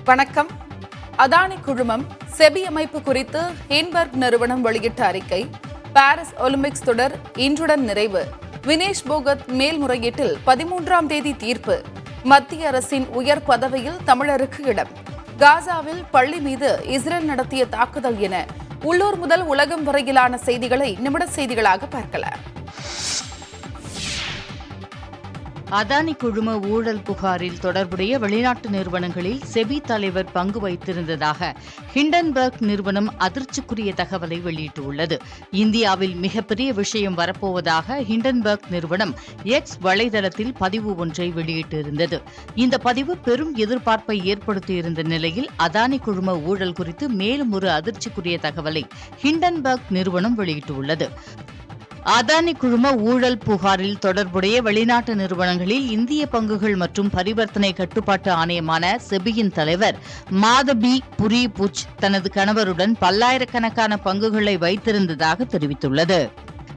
வணக்கம். அதானி குழுமம் செபி அமைப்பு குறித்து ஹிண்டன்பர்க் நிறுவனம் வெளியிட்ட அறிக்கை. பாரிஸ் ஒலிம்பிக்ஸ் தொடர் இன்றுடன் நிறைவு. வினேஷ் போகத் மேல்முறையீட்டில் 13ஆம் தேதி தீர்ப்பு. மத்திய அரசின் உயர் பதவியில் தமிழருக்கு இடம். காசாவில் பள்ளி மீது இஸ்ரேல் நடத்திய தாக்குதல் என உள்ளூர் முதல் உலகம் வரையிலான செய்திகளை நிமிட செய்திகளாக பார்க்கலாம். அதானி குழும ஊழல் புகாரில் தொடர்புடைய வெளிநாட்டு நிறுவனங்களில் செபி தலைவர் பங்கு வைத்திருந்ததாக ஹிண்டன்பர்க் நிறுவனம் அதிர்ச்சிக்குரிய தகவலை வெளியிட்டுள்ளது. இந்தியாவில் மிகப்பெரிய விஷயம் வரப்போவதாக ஹிண்டன்பர்க் நிறுவனம் எக்ஸ் வலைதளத்தில் பதிவு ஒன்றை வெளியிட்டிருந்தது. இந்த பதிவு பெரும் எதிர்பார்ப்பை ஏற்படுத்தியிருந்த நிலையில் அதானி குழும ஊழல் குறித்து மேலும் ஒரு அதிர்ச்சிக்குரிய தகவலை ஹிண்டன்பர்க் நிறுவனம் வெளியிட்டுள்ளது. அதானி குழும ஊழல் புகாரில் தொடர்புடைய வெளிநாட்டு நிறுவனங்களில் இந்திய பங்குகள் மற்றும் பரிவர்த்தனை கட்டுப்பாட்டு ஆணையமான செபியின் தலைவர் மாதபி புரி புச் தனது கணவருடன் பல்லாயிரக்கணக்கான பங்குகளை வைத்திருந்ததாக தெரிவித்துள்ளது.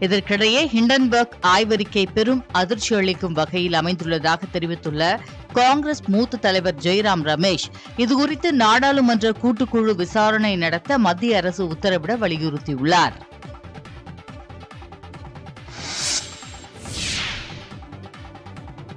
இதற்கிடையே ஹிண்டன்பர்க் ஆய்வறிக்கை பெரும் அதிர்ச்சி அளிக்கும் வகையில் அமைந்துள்ளதாக தெரிவித்துள்ள காங்கிரஸ் மூத்த தலைவர் ஜெய்ராம் ரமேஷ், இதுகுறித்து நாடாளுமன்ற கூட்டுக்குழு விசாரணை நடத்த மத்திய அரசு உத்தரவிட வலியுறுத்தியுள்ளார்.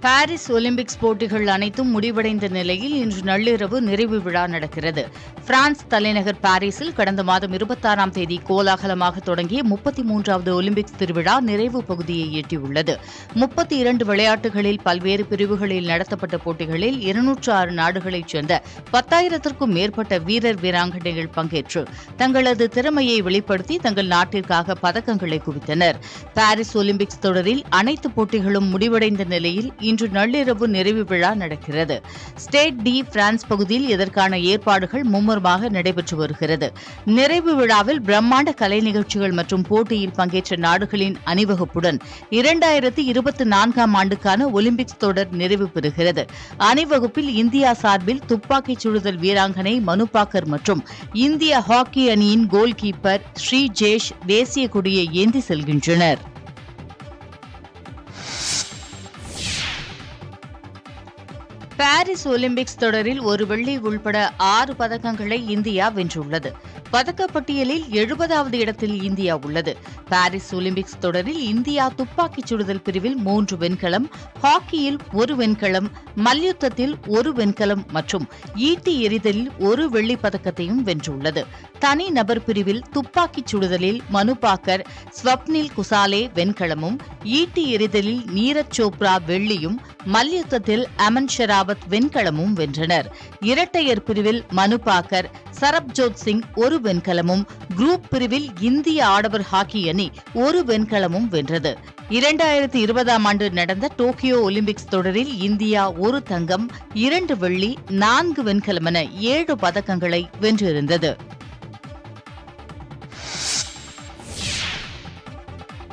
பாரிஸ் ஒலிம்பிக்ஸ் போட்டிகள் அனைத்தும் முடிவடைந்த நிலையில் இன்று நள்ளிரவு நிறைவு விழா நடக்கிறது. பிரான்ஸ் தலைநகர் பாரிஸில் கடந்த மாதம் 26ஆம் தேதி கோலாகலமாக தொடங்கிய 33வது ஒலிம்பிக்ஸ் திருவிழா நிறைவு பகுதியை எட்டியுள்ளது. 32 விளையாட்டுகளில் பல்வேறு பிரிவுகளில் நடத்தப்பட்ட போட்டிகளில் 206 நாடுகளைச் சேர்ந்த 10,000க்கும் மேற்பட்ட வீரர் வீராங்கனைகள் பங்கேற்று தங்களது திறமையை வெளிப்படுத்தி தங்கள் நாட்டிற்காக பதக்கங்களை குவித்தனர். பாரிஸ் ஒலிம்பிக்ஸ் தொடரில் அனைத்து போட்டிகளும் முடிவடைந்த நிலையில் இன்று நள்ளிரவு நிறைவு விழா நடக்கிறது. ஸ்டேட் டி பிரான்ஸ் பகுதியில் இதற்கான ஏற்பாடுகள் மும்முரமாக நடைபெற்று வருகிறது. நிறைவு விழாவில் பிரம்மாண்ட கலை நிகழ்ச்சிகள் மற்றும் போட்டியில் பங்கேற்ற நாடுகளின் அணிவகுப்புடன் 2024ஆம் ஆண்டுக்கான ஒலிம்பிக்ஸ் தொடர் நிறைவு பெறுகிறது. அணிவகுப்பில் இந்தியா சார்பில் துப்பாக்கிச் சுடுதல் வீராங்கனை மனுபாக்கர் மற்றும் இந்திய ஹாக்கி அணியின் கோல் கீப்பர் ஸ்ரீஜேஷ் தேசிய கொடியை ஏந்தி செல்கின்றனர். பாரிஸ் ஒலிம்பிக்ஸ் தொடரில் ஒரு வெள்ளி உள்பட 6 பதக்கங்களை இந்தியா வென்றுள்ளது. பதக்கப்பட்டியலில் 70வது இடத்தில் இந்தியா உள்ளது. பாரிஸ் ஒலிம்பிக்ஸ் தொடரில் இந்தியா துப்பாக்கிச் சுடுதல் பிரிவில் 3 வெண்கலம், ஹாக்கியில் 1 வெண்கலம், மல்யுத்தத்தில் 1 வெண்கலம் மற்றும் ஈட்டி எறிதலில் 1 வெள்ளிப் பதக்கத்தையும் வென்றுள்ளது. தனி நபர் பிரிவில் துப்பாக்கிச் சுடுதலில் மனுபாக்கர், ஸ்வப்னில் குசாலே வெண்கலமும், ஈட்டி எறிதலில் நீரஜ் சோப்ரா வெள்ளியும், மல்யுத்தத்தில் அமன் ஷெராவத் வெண்கலமும் வென்றனர். இரட்டையர் பிரிவில் மனுபாக்கர், சரப்ஜோத் சிங் 1 வெண்கலமும், குரூப் பிரிவில் இந்திய ஆடவர் ஹாக்கி அணி 1 வெண்கலமும் வென்றது. 2020ஆம் ஆண்டு நடந்த டோக்கியோ ஒலிம்பிக்ஸ் தொடரில் இந்தியா 1 தங்கம், 2 வெள்ளி, 4 வெண்கலம் என 7 பதக்கங்களை வென்றிருந்தது.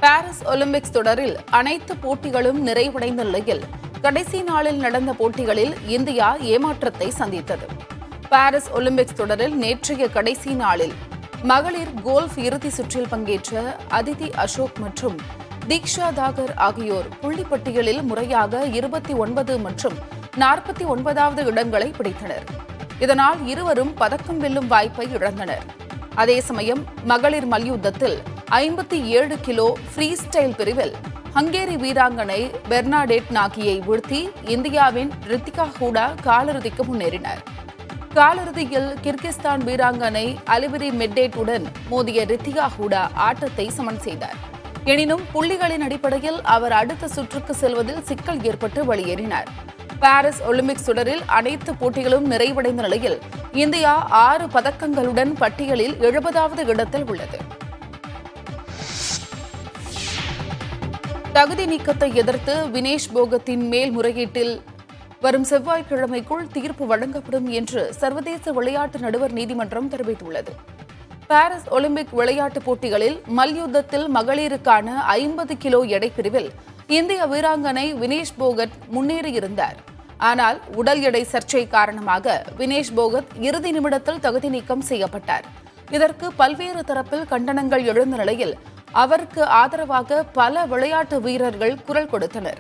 பாரிஸ் ஒலிம்பிக்ஸ் தொடரில் அனைத்து போட்டிகளும் நிறைவடைந்த நிலையில் கடைசி நாளில் நடந்த போட்டிகளில் இந்தியா ஏமாற்றத்தை சந்தித்தது. பாரிஸ் ஒலிம்பிக்ஸ் தொடரில் நேற்றைய கடைசி நாளில் மகளிர் கோல்ஃப் இறுதி சுற்றில் பங்கேற்ற அதிதி அசோக் மற்றும் தீக்ஷா தாகர் ஆகியோர் புள்ளிப்பட்டியலில் முறையாக 29 மற்றும் 49வது இடங்களை பிடித்தனர். இதனால் இருவரும் பதக்கம் வெல்லும் வாய்ப்பை இழந்தனர். அதே சமயம் மகளிர் மல்யுத்தத்தில் 57 கிலோ ஃப்ரீ ஸ்டைல் பிரிவில் ஹங்கேரி வீராங்கனை பெர்னாடெட் நாகியை வீழ்த்தி இந்தியாவின் ரித்திகா ஹூடா காலிறுதிக்கு முன்னேறினார். காலிறுதியில் கிர்கிஸ்தான் வீராங்கனை அலிவிரி மெட்டேட்டுடன் மோதிய ரித்திகா ஹூடா ஆட்டத்தை சமன் செய்தார். எனினும் புள்ளிகளின் அடிப்படையில் அவர் அடுத்த சுற்றுக்கு செல்வதில் சிக்கல் ஏற்பட்டு வெளியேறினார். பாரிஸ் ஒலிம்பிக்ஸ் தொடரில் அனைத்து போட்டிகளும் நிறைவடைந்த நிலையில் இந்தியா 6 பதக்கங்களுடன் பட்டியலில் 70வது இடத்தில் உள்ளது. தகுதி நீக்கத்தை எதிர்த்து வினேஷ் போகத்தின் மேல்முறையீட்டில் வரும் செவ்வாய்க்கிழமைக்குள் தீர்ப்பு வழங்கப்படும் என்று சர்வதேச விளையாட்டு நடுவர் நீதிமன்றம் தெரிவித்துள்ளது. பாரிஸ் ஒலிம்பிக் விளையாட்டுப் போட்டிகளில் மல்யுத்தத்தில் மகளிருக்கான 50 கிலோ எடை பிரிவில் இந்திய வீராங்கனை வினேஷ் போகத் முன்னேறியிருந்தார். ஆனால் உடல் எடை சர்ச்சை காரணமாக வினேஷ் போகத் இறுதி நிமிடத்தில் தகுதி நீக்கம் செய்யப்பட்டார். இதற்கு பல்வேறு தரப்பில் கண்டனங்கள் எழுந்த நிலையில் அவருக்கு ஆதரவாக பல விளையாட்டு வீரர்கள் குரல் கொடுத்தனர்.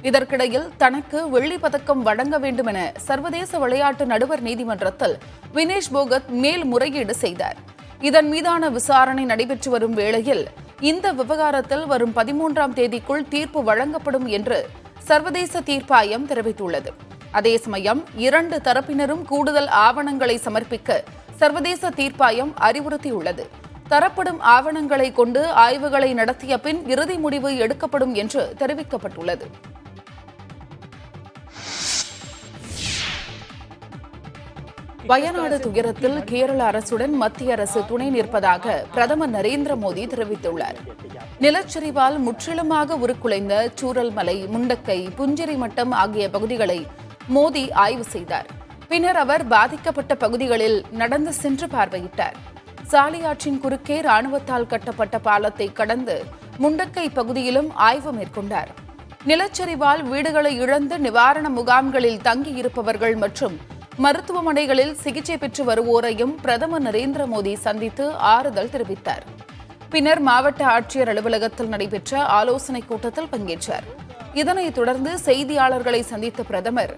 இதற்கிடையில் தனக்கு வெள்ளிப் பதக்கம் வழங்க வேண்டும் என சர்வதேச விளையாட்டு நடுவர் நீதிமன்றத்தில் வினேஷ் போகத் மேல்முறையீடு செய்தார். இதன் மீதான விசாரணை நடைபெற்று வரும் வேளையில் இந்த விவகாரத்தில் வரும் 13ஆம் தேதிக்குள் தீர்ப்பு வழங்கப்படும் என்று சர்வதேச தீர்ப்பாயம் தெரிவித்துள்ளது. அதே சமயம் 2 தரப்பினரும் கூடுதல் ஆவணங்களை சமர்ப்பிக்க சர்வதேச தீர்ப்பாயம் அறிவுறுத்தியுள்ளது. தரப்படும் ஆவணங்களை கொண்டு ஆய்வுகளை நடத்திய பின் இறுதி முடிவு எடுக்கப்படும் என்று தெரிவிக்கப்பட்டுள்ளது. வயநாடு துயரத்தில் கேரள அரசுடன் மத்திய அரசு துணை நிற்பதாக பிரதமர் நரேந்திர மோடி தெரிவித்துள்ளார். நிலச்சரிவால் முற்றிலுமாக உருக்குலைந்த சூரல்மலை, முண்டக்கை, புஞ்சரி மட்டம் ஆகிய பகுதிகளை மோடி ஆய்வு செய்தார். பின்னர் அவர் பாதிக்கப்பட்ட பகுதிகளில் நடந்து சென்று பார்வையிட்டார். சாலியாற்றின் குறுக்கே ராணுவத்தால் கட்டப்பட்ட பாலத்தை கடந்து முண்டக்கை பகுதியிலும் ஆய்வு மேற்கொண்டார். நிலச்சரிவால் வீடுகளை இழந்து நிவாரண முகாம்களில் தங்கியிருப்பவர்கள் மற்றும் மருத்துவமனைகளில் சிகிச்சை பெற்று வருவோரையும் பிரதமர் நரேந்திர மோடி சந்தித்து ஆறுதல் தெரிவித்தார். பின்னர் மாவட்ட ஆட்சியர் அலுவலகத்தில் நடைபெற்ற ஆலோசனைக் கூட்டத்தில் பங்கேற்றார். இதனைத் தொடர்ந்து செய்தியாளர்களை சந்தித்த பிரதமர்,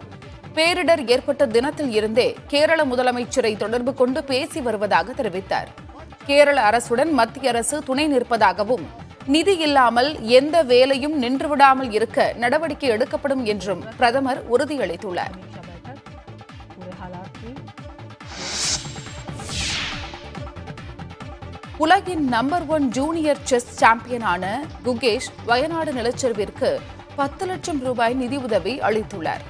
பேரிடர் ஏற்பட்ட தினத்தில் இருந்தே கேரள முதலமைச்சரை தொடர்பு கொண்டு பேசி வருவதாக தெரிவித்தார். கேரள அரசுடன் மத்திய அரசு துணை நிற்பதாகவும், நிதி இல்லாமல் எந்த வேலையும் நின்றுவிடாமல் இருக்க நடவடிக்கை எடுக்கப்படும் என்றும் பிரதமர் உறுதியளித்துள்ளார். உலகின் நம்பர் 1 ஜூனியர் செஸ் சாம்பியனான குகேஷ் வயநாடு நிலச்சரிவிற்கு 10 லட்சம் ரூபாய் நிதியுதவி அளித்துள்ளார்.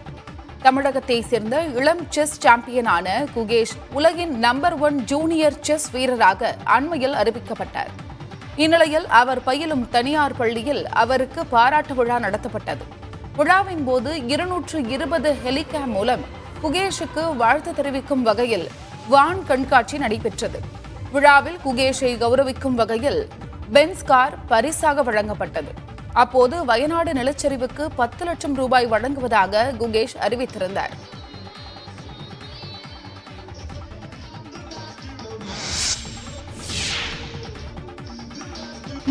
தமிழகத்தை சேர்ந்த இளம் செஸ் சாம்பியனான குகேஷ் உலகின் நம்பர் 1 ஜூனியர் செஸ் வீரராக அண்மையில் அறிவிக்கப்பட்டார். இந்நிலையில் அவர் பயிலும் தனியார் பள்ளியில் அவருக்கு பாராட்டு விழா நடத்தப்பட்டது. விழாவின் போது 220 ஹெலிகாம் மூலம் குகேஷுக்கு வாழ்த்து தெரிவிக்கும் வகையில் வான் கண்காட்சி நடைபெற்றது. விழாவில் குகேஷை கௌரவிக்கும் வகையில் பென்ஸ் கார் பரிசாக வழங்கப்பட்டது. அப்போது வயநாடு நிலச்சரிவுக்கு 10 லட்சம் ரூபாய் வழங்குவதாக குகேஷ் அறிவித்திருந்தார்.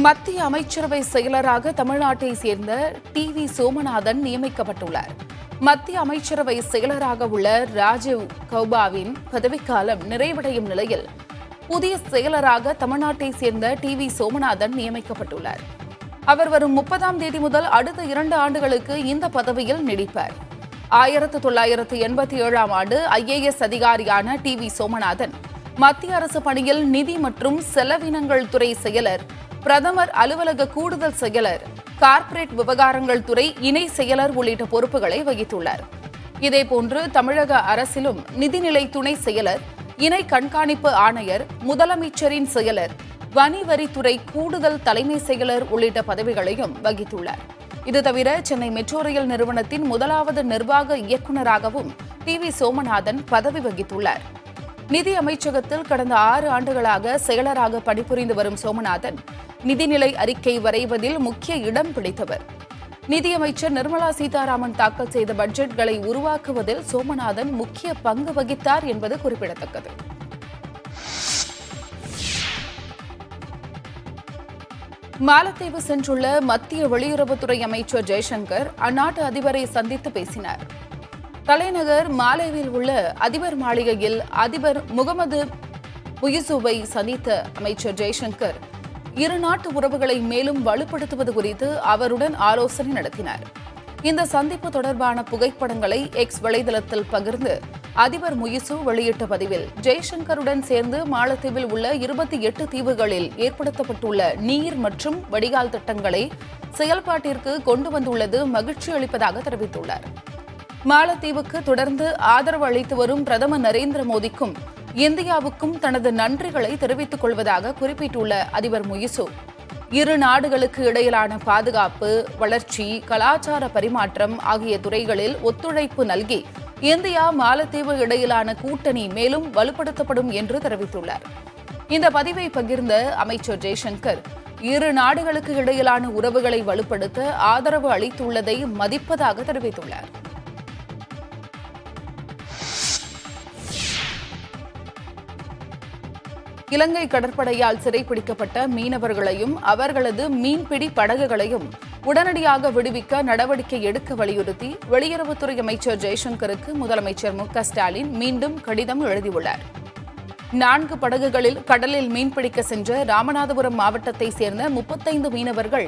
மத்திய அமைச்சரவை செயலராக தமிழ்நாட்டை சேர்ந்த டிவி சோமநாதன் நியமிக்கப்பட்டுள்ளார். மத்திய அமைச்சரவை செயலராக உள்ள ராஜீவ் கௌபாவின் பதவிக்காலம் நிறைவடையும் நிலையில் புதிய செயலராக தமிழ்நாட்டை சேர்ந்த டிவி சோமநாதன் நியமிக்கப்பட்டுள்ளார். அவர் வரும் 30ஆம் தேதி முதல் அடுத்த 2 ஆண்டுகளுக்கு இந்த பதவியில் நீடிப்பார். 1987ஆம் ஆண்டு IAS அதிகாரியான டிவி சோமநாதன் மத்திய அரசு பணியில் நிதி மற்றும் செலவினங்கள் துறை செயலர், பிரதமர் அலுவலக கூடுதல் செயலர், கார்ப்பரேட் விவகாரங்கள் துறை இணை செயலர் உள்ளிட்ட பொறுப்புகளை வகித்துள்ளார். இதேபோன்று தமிழக அரசிலும் நிதிநிலை துணை செயலர், இணை கண்காணிப்பு ஆணையர், முதலமைச்சரின் செயலர், வரி வரித்துறை கூடுதல் தலைமை செயலர் உள்ளிட்ட பதவிகளையும் வகித்துள்ளார். இது தவிர சென்னை மெட்ரோ ரயில் நிறுவனத்தின் 1வது நிர்வாக இயக்குநராகவும் டிவி சோமநாதன் பதவி வகித்துள்ளார். நிதி அமைச்சகத்தில் கடந்த 6 ஆண்டுகளாக செயலராக பணிபுரிந்து வரும் சோமநாதன் நிதிநிலை அறிக்கை வரைவதில் முக்கிய இடம் பிடித்தவர். நிதியமைச்சர் நிர்மலா சீதாராமன் தாக்கல் செய்த பட்ஜெட்களை உருவாக்குவதில் சோமநாதன் முக்கிய பங்கு வகித்தார் என்பது குறிப்பிடத்தக்கது. மாலத்தீவு சென்றுள்ள மத்திய வெளியுறவுத்துறை அமைச்சர் ஜெய்சங்கர் அந்நாட்டு அதிபரை சந்தித்து பேசினார். தலைநகர் மாலேவில் உள்ள அதிபர் மாளிகையில் அதிபர் முகமது முயிசுவை சந்தித்த அமைச்சர் ஜெய்சங்கர் இரு நாட்டு உறவுகளை மேலும் வலுப்படுத்துவது குறித்து அவருடன் ஆலோசனை நடத்தினார். இந்த சந்திப்பு தொடர்பான புகைப்படங்களை எக்ஸ் வலைதளத்தில் பகிர்ந்து அதிபர் முயிசு வெளியிட்ட பதிவில், ஜெய்சங்கருடன் சேர்ந்து மாலத்தீவில் உள்ள 28 தீவுகளில் ஏற்படுத்தப்பட்டுள்ள நீர் மற்றும் வடிகால் திட்டங்களை செயல்பாட்டிற்கு கொண்டு வந்துள்ளது மகிழ்ச்சி அளிப்பதாக தெரிவித்துள்ளார். மாலத்தீவுக்கு தொடர்ந்து ஆதரவு அளித்து வரும் பிரதமர் நரேந்திர மோடிக்கும் இந்தியாவுக்கும் தனது நன்றிகளை தெரிவித்துக் கொள்வதாக குறிப்பிட்டுள்ள அதிபர் முயிசு, இரு நாடுகளுக்கு இடையிலான பாதுகாப்பு, வளர்ச்சி, கலாச்சார பரிமாற்றம் ஆகிய துறைகளில் ஒத்துழைப்பு நல்கி இந்தியா மாலத்தீவு இடையிலான கூட்டணி மேலும் வலுப்படுத்தப்படும் என்று தெரிவித்துள்ளார். இந்த பதிவை பகிர்ந்த அமைச்சர் ஜெய்சங்கர், இரு நாடுகளுக்கு இடையிலான உறவுகளை வலுப்படுத்த ஆதரவு அளித்துள்ளதை மதிப்பதாக தெரிவித்துள்ளார். இலங்கை கடற்படையால் சிறைப்பிடிக்கப்பட்ட மீனவர்களையும் அவர்களது மீன்பிடி படகுகளையும் உடனடியாக விடுவிக்க நடவடிக்கை எடுக்க வலியுறுத்தி வெளியுறவுத்துறை அமைச்சர் ஜெய்சங்கருக்கு முதலமைச்சர் மு.க.ஸ்டாலின் மீண்டும் கடிதம் எழுதியுள்ளார். 4 படகுகளில் கடலில் மீன்பிடிக்க சென்ற ராமநாதபுரம் மாவட்டத்தை சேர்ந்த 35 மீனவர்கள்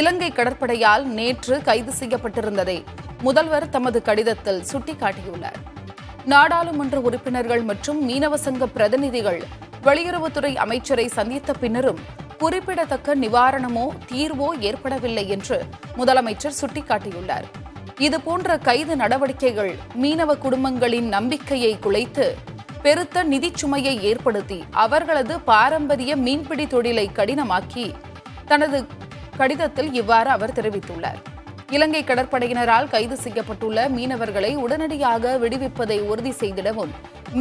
இலங்கை கடற்படையால் நேற்று கைது செய்யப்பட்டிருந்ததை முதல்வர் தமது கடிதத்தில் சுட்டிக்காட்டியுள்ளார். நாடாளுமன்ற உறுப்பினர்கள் மற்றும் மீனவ சங்க பிரதிநிதிகள் வெளியுறவுத்துறை அமைச்சரை சந்தித்த பின்னரும் குறிப்பிடத்தக்க நிவாரணமோ தீர்வோ ஏற்படவில்லை என்று முதலமைச்சர் சுட்டிக்காட்டியுள்ளார். இதுபோன்ற கைது நடவடிக்கைகள் மீனவ குடும்பங்களின் நம்பிக்கையை குலைத்து பெருத்த நிதிச் சுமையை ஏற்படுத்தி அவர்களது பாரம்பரிய மீன்பிடி தொழிலை கடினமாக்கி தனது கடிதத்தில் இவ்வாறு அவர் தெரிவித்துள்ளார். இலங்கை கடற்படையினரால் கைது செய்யப்பட்டுள்ள மீனவர்களை உடனடியாக விடுவிப்பதை உறுதி செய்திடவும்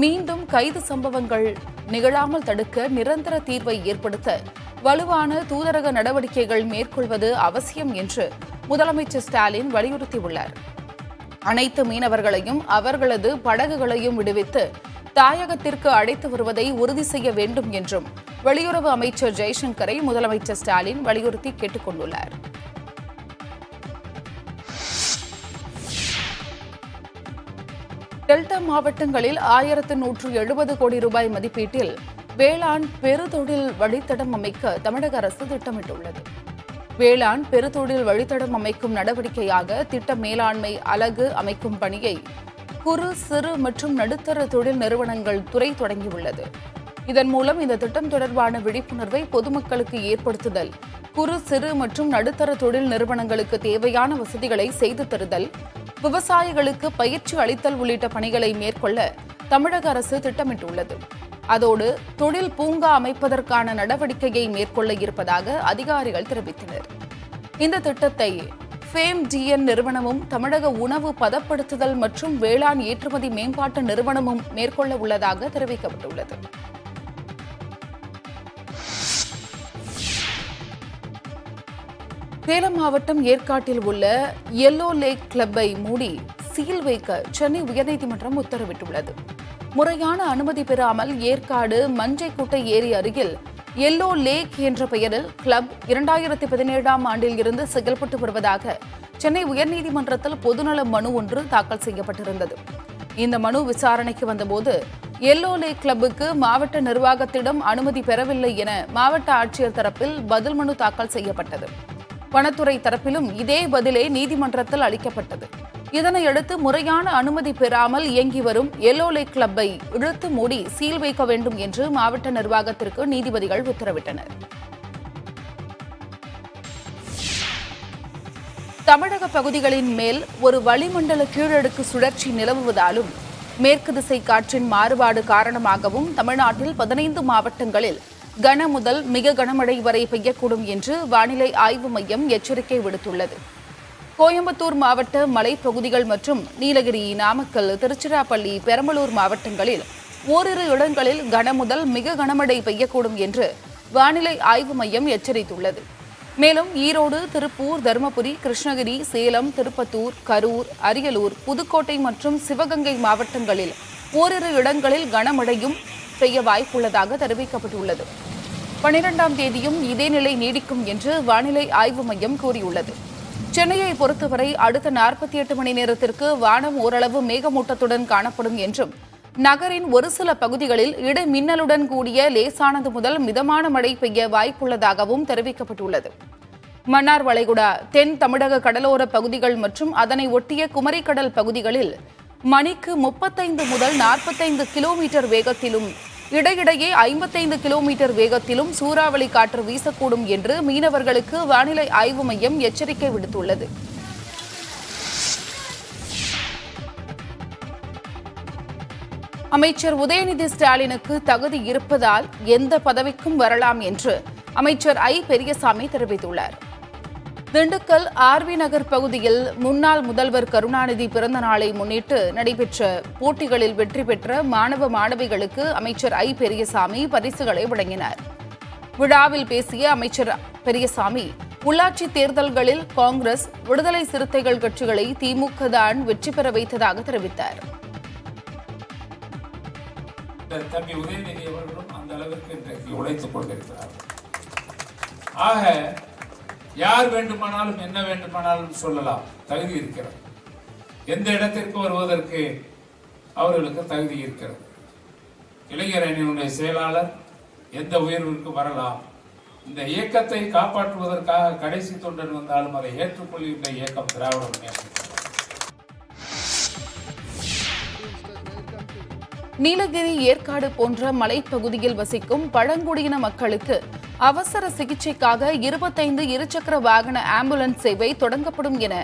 மீண்டும் கைது சம்பவங்கள் நிகழாமல் தடுக்க நிரந்தர தீர்வை ஏற்படுத்த வலுவான தூதரக நடவடிக்கைகள் மேற்கொள்வது அவசியம் என்று முதலமைச்சர் ஸ்டாலின் வலியுறுத்தியுள்ளார். அனைத்து மீனவர்களையும் அவர்களது படகுகளையும் விடுவித்து தாயகத்திற்கு அழைத்து வருவதை உறுதி செய்ய வேண்டும் என்றும் வெளியுறவு அமைச்சர் ஜெய்சங்கரை முதலமைச்சர் ஸ்டாலின் வலியுறுத்தி கேட்டுக் கொண்டுள்ளார். டெல்டா மாவட்டங்களில் 1170 கோடி ரூபாய் மதிப்பீட்டில் வேளாண் பெருதொழில் வழித்தடம் அமைக்க தமிழக அரசு திட்டமிட்டுள்ளது. வேளாண் பெருதொழில் வழித்தடம் அமைக்கும் நடவடிக்கையாக திட்ட மேலாண்மை அலகு அமைக்கும் பணியை குறு சிறு மற்றும் நடுத்தர தொழில் நிறுவனங்கள் துறை தொடங்கியுள்ளது. இதன் மூலம் இந்த திட்டம் தொடர்பான விழிப்புணர்வை பொதுமக்களுக்கு ஏற்படுத்துதல், குறு சிறு மற்றும் நடுத்தர தொழில் நிறுவனங்களுக்கு தேவையான வசதிகளை செய்து தருதல், விவசாயிகளுக்கு பயிற்சி அளித்தல் உள்ளிட்ட பணிகளை மேற்கொள்ள தமிழக அரசு திட்டமிட்டுள்ளது. அதோடு தொழில் பூங்கா அமைப்பதற்கான நடவடிக்கையை மேற்கொள்ள இருப்பதாக அதிகாரிகள் தெரிவித்தனர். இந்த திட்டத்தை FAME-GN நிறுவனமும் தமிழக உணவு பதப்படுத்துதல் மற்றும் வேளாண் ஏற்றுமதி மேம்பாட்டு நிறுவனமும் மேற்கொள்ள உள்ளதாக தெரிவிக்கப்பட்டுள்ளது. சேலம் மாவட்டம் ஏற்காட்டில் உள்ள எல்லோ லேக் கிளப்பை மூடி சீல் வைக்க சென்னை உயர்நீதிமன்றம் உத்தரவிட்டுள்ளது. முறையான அனுமதி பெறாமல் ஏற்காடு மஞ்சைக்குட்டை ஏரி அருகில் எல்லோ லேக் என்ற பெயரில் கிளப் 2017ஆம் ஆண்டில் இருந்து செயல்பட்டு வருவதாக சென்னை உயர்நீதிமன்றத்தில் பொதுநல மனு ஒன்று தாக்கல் செய்யப்பட்டிருந்தது. இந்த மனு விசாரணைக்கு வந்தபோது எல்லோ லேக் கிளப்புக்கு மாவட்ட நிர்வாகத்திடம் அனுமதி பெறவில்லை என மாவட்ட ஆட்சியர் தரப்பில் பதில் மனு தாக்கல் செய்யப்பட்டது. வனத்துறை தரப்பிலும் இதே பதிலே நீதிமன்றத்தில் அளிக்கப்பட்டது. இதனையடுத்து முறையான அனுமதி பெறாமல் இயங்கி வரும் எல்லோ லேக் கிளப்பை இழுத்து மூடி சீல் வைக்க வேண்டும் என்று மாவட்ட நிர்வாகத்திற்கு நீதிபதிகள் உத்தரவிட்டனர். தமிழக பகுதிகளின் மேல் ஒரு வளிமண்டல கீழடுக்கு சுழற்சி நிலவுவதாலும் மேற்கு திசை காற்றின் மாறுபாடு காரணமாகவும் தமிழ்நாட்டில் 15 மாவட்டங்களில் கன முதல் மிக கனமழை வரை பெய்யக்கூடும் என்று வானிலை ஆய்வு மையம் எச்சரிக்கை விடுத்துள்ளது. கோயம்புத்தூர் மாவட்ட மலைப்பகுதிகள் மற்றும் நீலகிரி, நாமக்கல், திருச்சிராப்பள்ளி, பெரம்பலூர் மாவட்டங்களில் ஓரிரு இடங்களில் கன முதல் மிக கனமழை பெய்யக்கூடும் என்று வானிலை ஆய்வு மையம் எச்சரித்துள்ளது. மேலும் ஈரோடு, திருப்பூர், தருமபுரி, கிருஷ்ணகிரி, சேலம், திருப்பத்தூர், கரூர், அரியலூர், புதுக்கோட்டை மற்றும் சிவகங்கை மாவட்டங்களில் ஓரிரு இடங்களில் கனமழையும் பெய்ய வாய்ப்புள்ளதாக தெரிவிக்கப்பட்டுள்ளது. 12ஆம் தேதியும் இதே நிலை நீடிக்கும் என்று வானிலை ஆய்வு மையம் கூறியுள்ளது. சென்னையை பொறுத்தவரை அடுத்த 48 மணி நேரத்திற்கு வானம் ஓரளவு மேகமூட்டத்துடன் காணப்படும் என்றும் நகரின் ஒரு சில பகுதிகளில் இடி மின்னலுடன் கூடிய லேசானது முதல் மிதமான மழை பெய்ய வாய்ப்புள்ளதாகவும் தெரிவிக்கப்பட்டுள்ளது. மன்னார் வளைகுடா, தென் தமிழக கடலோர பகுதிகள் மற்றும் அதனை ஒட்டிய குமரிக்கடல் பகுதிகளில் மணிக்கு 35 முதல் 45 கிலோமீட்டர் வேகத்திலும் இடையிடையே 55 கிலோமீட்டர் வேகத்திலும் சூறாவளி காற்று வீசக்கூடும் என்று மீனவர்களுக்கு வானிலை ஆய்வு மையம் எச்சரிக்கை விடுத்துள்ளது. அமைச்சர் உதயநிதி ஸ்டாலினுக்கு தகுதி இருப்பதால் எந்த பதவிக்கும் வரலாம் என்று அமைச்சர் ஐ. பெரியசாமி தெரிவித்துள்ளார். திண்டுக்கல் ஆர்வி நகர் பகுதியில் முன்னாள் முதல்வர் கருணாநிதி பிறந்த நாளை முன்னிட்டு நடைபெற்ற போட்டிகளில் வெற்றி பெற்ற மாணவ மாணவிகளுக்கு அமைச்சர் ஐ. பெரியசாமி பரிசுகளை வழங்கினார். விழாவில் பேசிய அமைச்சர் பெரியசாமி, உள்ளாட்சி தேர்தல்களில் காங்கிரஸ், விடுதலை சிறுத்தைகள் கட்சிகளை திமுக தான் வெற்றி பெற வைத்ததாக தெரிவித்தார். தம்பி உதயநிதி அவர்களும் அந்த அளவிற்கு இன்றைக்கு உழைத்துக் கொண்டிருக்கிறார். ஆக யார் வேண்டுமானாலும் என்ன வேண்டுமானாலும் சொல்லலாம், தகுதி இருக்கிறது. எந்த இடத்திற்கு வருவதற்கு அவர்களுக்கு தகுதி இருக்கிறது. இளைஞர் அணியினுடைய செயலாளர் எந்த உயர்விற்கு வரலாம். இந்த இயக்கத்தை காப்பாற்றுவதற்காக கடைசி தொண்டன் வந்தாலும் அதை ஏற்றுக்கொள்கின்ற இயக்கம் திராவிட முன்னேற்ற. நீலகிரி, ஏற்காடு போன்ற மலைப்பகுதியில் வசிக்கும் பழங்குடியின மக்களுக்கு அவசர சிகிச்சைக்காக 25 இருசக்கர வாகன ஆம்புலன்ஸ் சேவை தொடங்கப்படும் என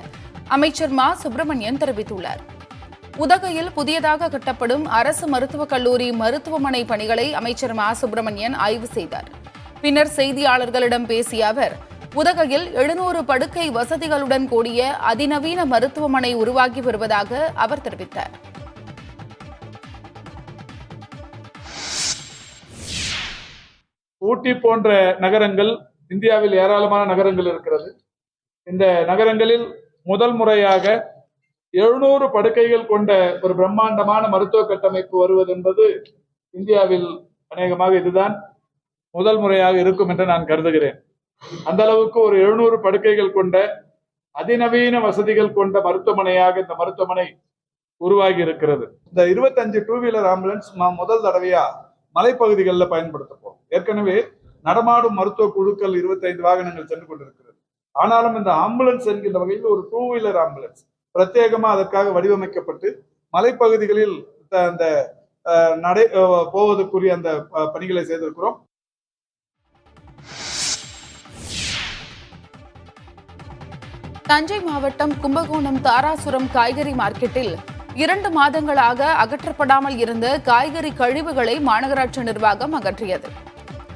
அமைச்சர் மா சுப்பிரமணியன் தெரிவித்துள்ளார். உதகையில் புதியதாக கட்டப்படும் அரசு மருத்துவக் கல்லூரி மருத்துவமனை பணிகளை அமைச்சர் மா சுப்பிரமணியன் ஆய்வு செய்தார். பின்னர் செய்தியாளர்களிடம் பேசிய அவர், உதகையில் 700 படுக்கை வசதிகளுடன் கூடிய அதிநவீன மருத்துவமனை உருவாகி வருவதாக அவர் தெரிவித்தார். ஊட்டி போன்ற நகரங்கள் இந்தியாவில் ஏராளமான நகரங்கள் இருக்கிறது. இந்த நகரங்களில் முதல் முறையாக 700 படுக்கைகள் கொண்ட ஒரு பிரம்மாண்டமான மருத்துவ கட்டமைப்பு வருவது என்பது இந்தியாவில் அநேகமாக இதுதான் முதல் முறையாக இருக்கும் என்று நான் கருதுகிறேன். அந்த அளவுக்கு ஒரு 700 படுக்கைகள் கொண்ட அதிநவீன வசதிகள் கொண்ட மருத்துவமனையாக இந்த மருத்துவமனை உருவாகி இருக்கிறது. இந்த 25 டூ வீலர் ஆம்புலன்ஸ் முதல் தடவையா மலைப்பகுதிகளில் பயன்படுத்தப்போம். ஏற்கனவே நடமாடும் மருத்துவ குழுக்கள் 25 வாகனங்கள் சென்று கொண்டிருக்கிறது. ஆனாலும் இந்த ஆம்புலன்ஸ் என்கின்ற வகையில் ஒரு டூ வீலர் ஆம்புலன்ஸ் பிரத்யேகமா அதற்காக வடிவமைக்கப்பட்டு மலைப்பகுதிகளில் அந்த போவதற்குரிய அந்த பணிகளை செய்திருக்கிறோம். தஞ்சை மாவட்டம் கும்பகோணம் தாராசுரம் காய்கறி மார்க்கெட்டில் 2 மாதங்களாக அகற்றப்படாமல் இருந்த காய்கறி கழிவுகளை மாநகராட்சி நிர்வாகம் அகற்றியது.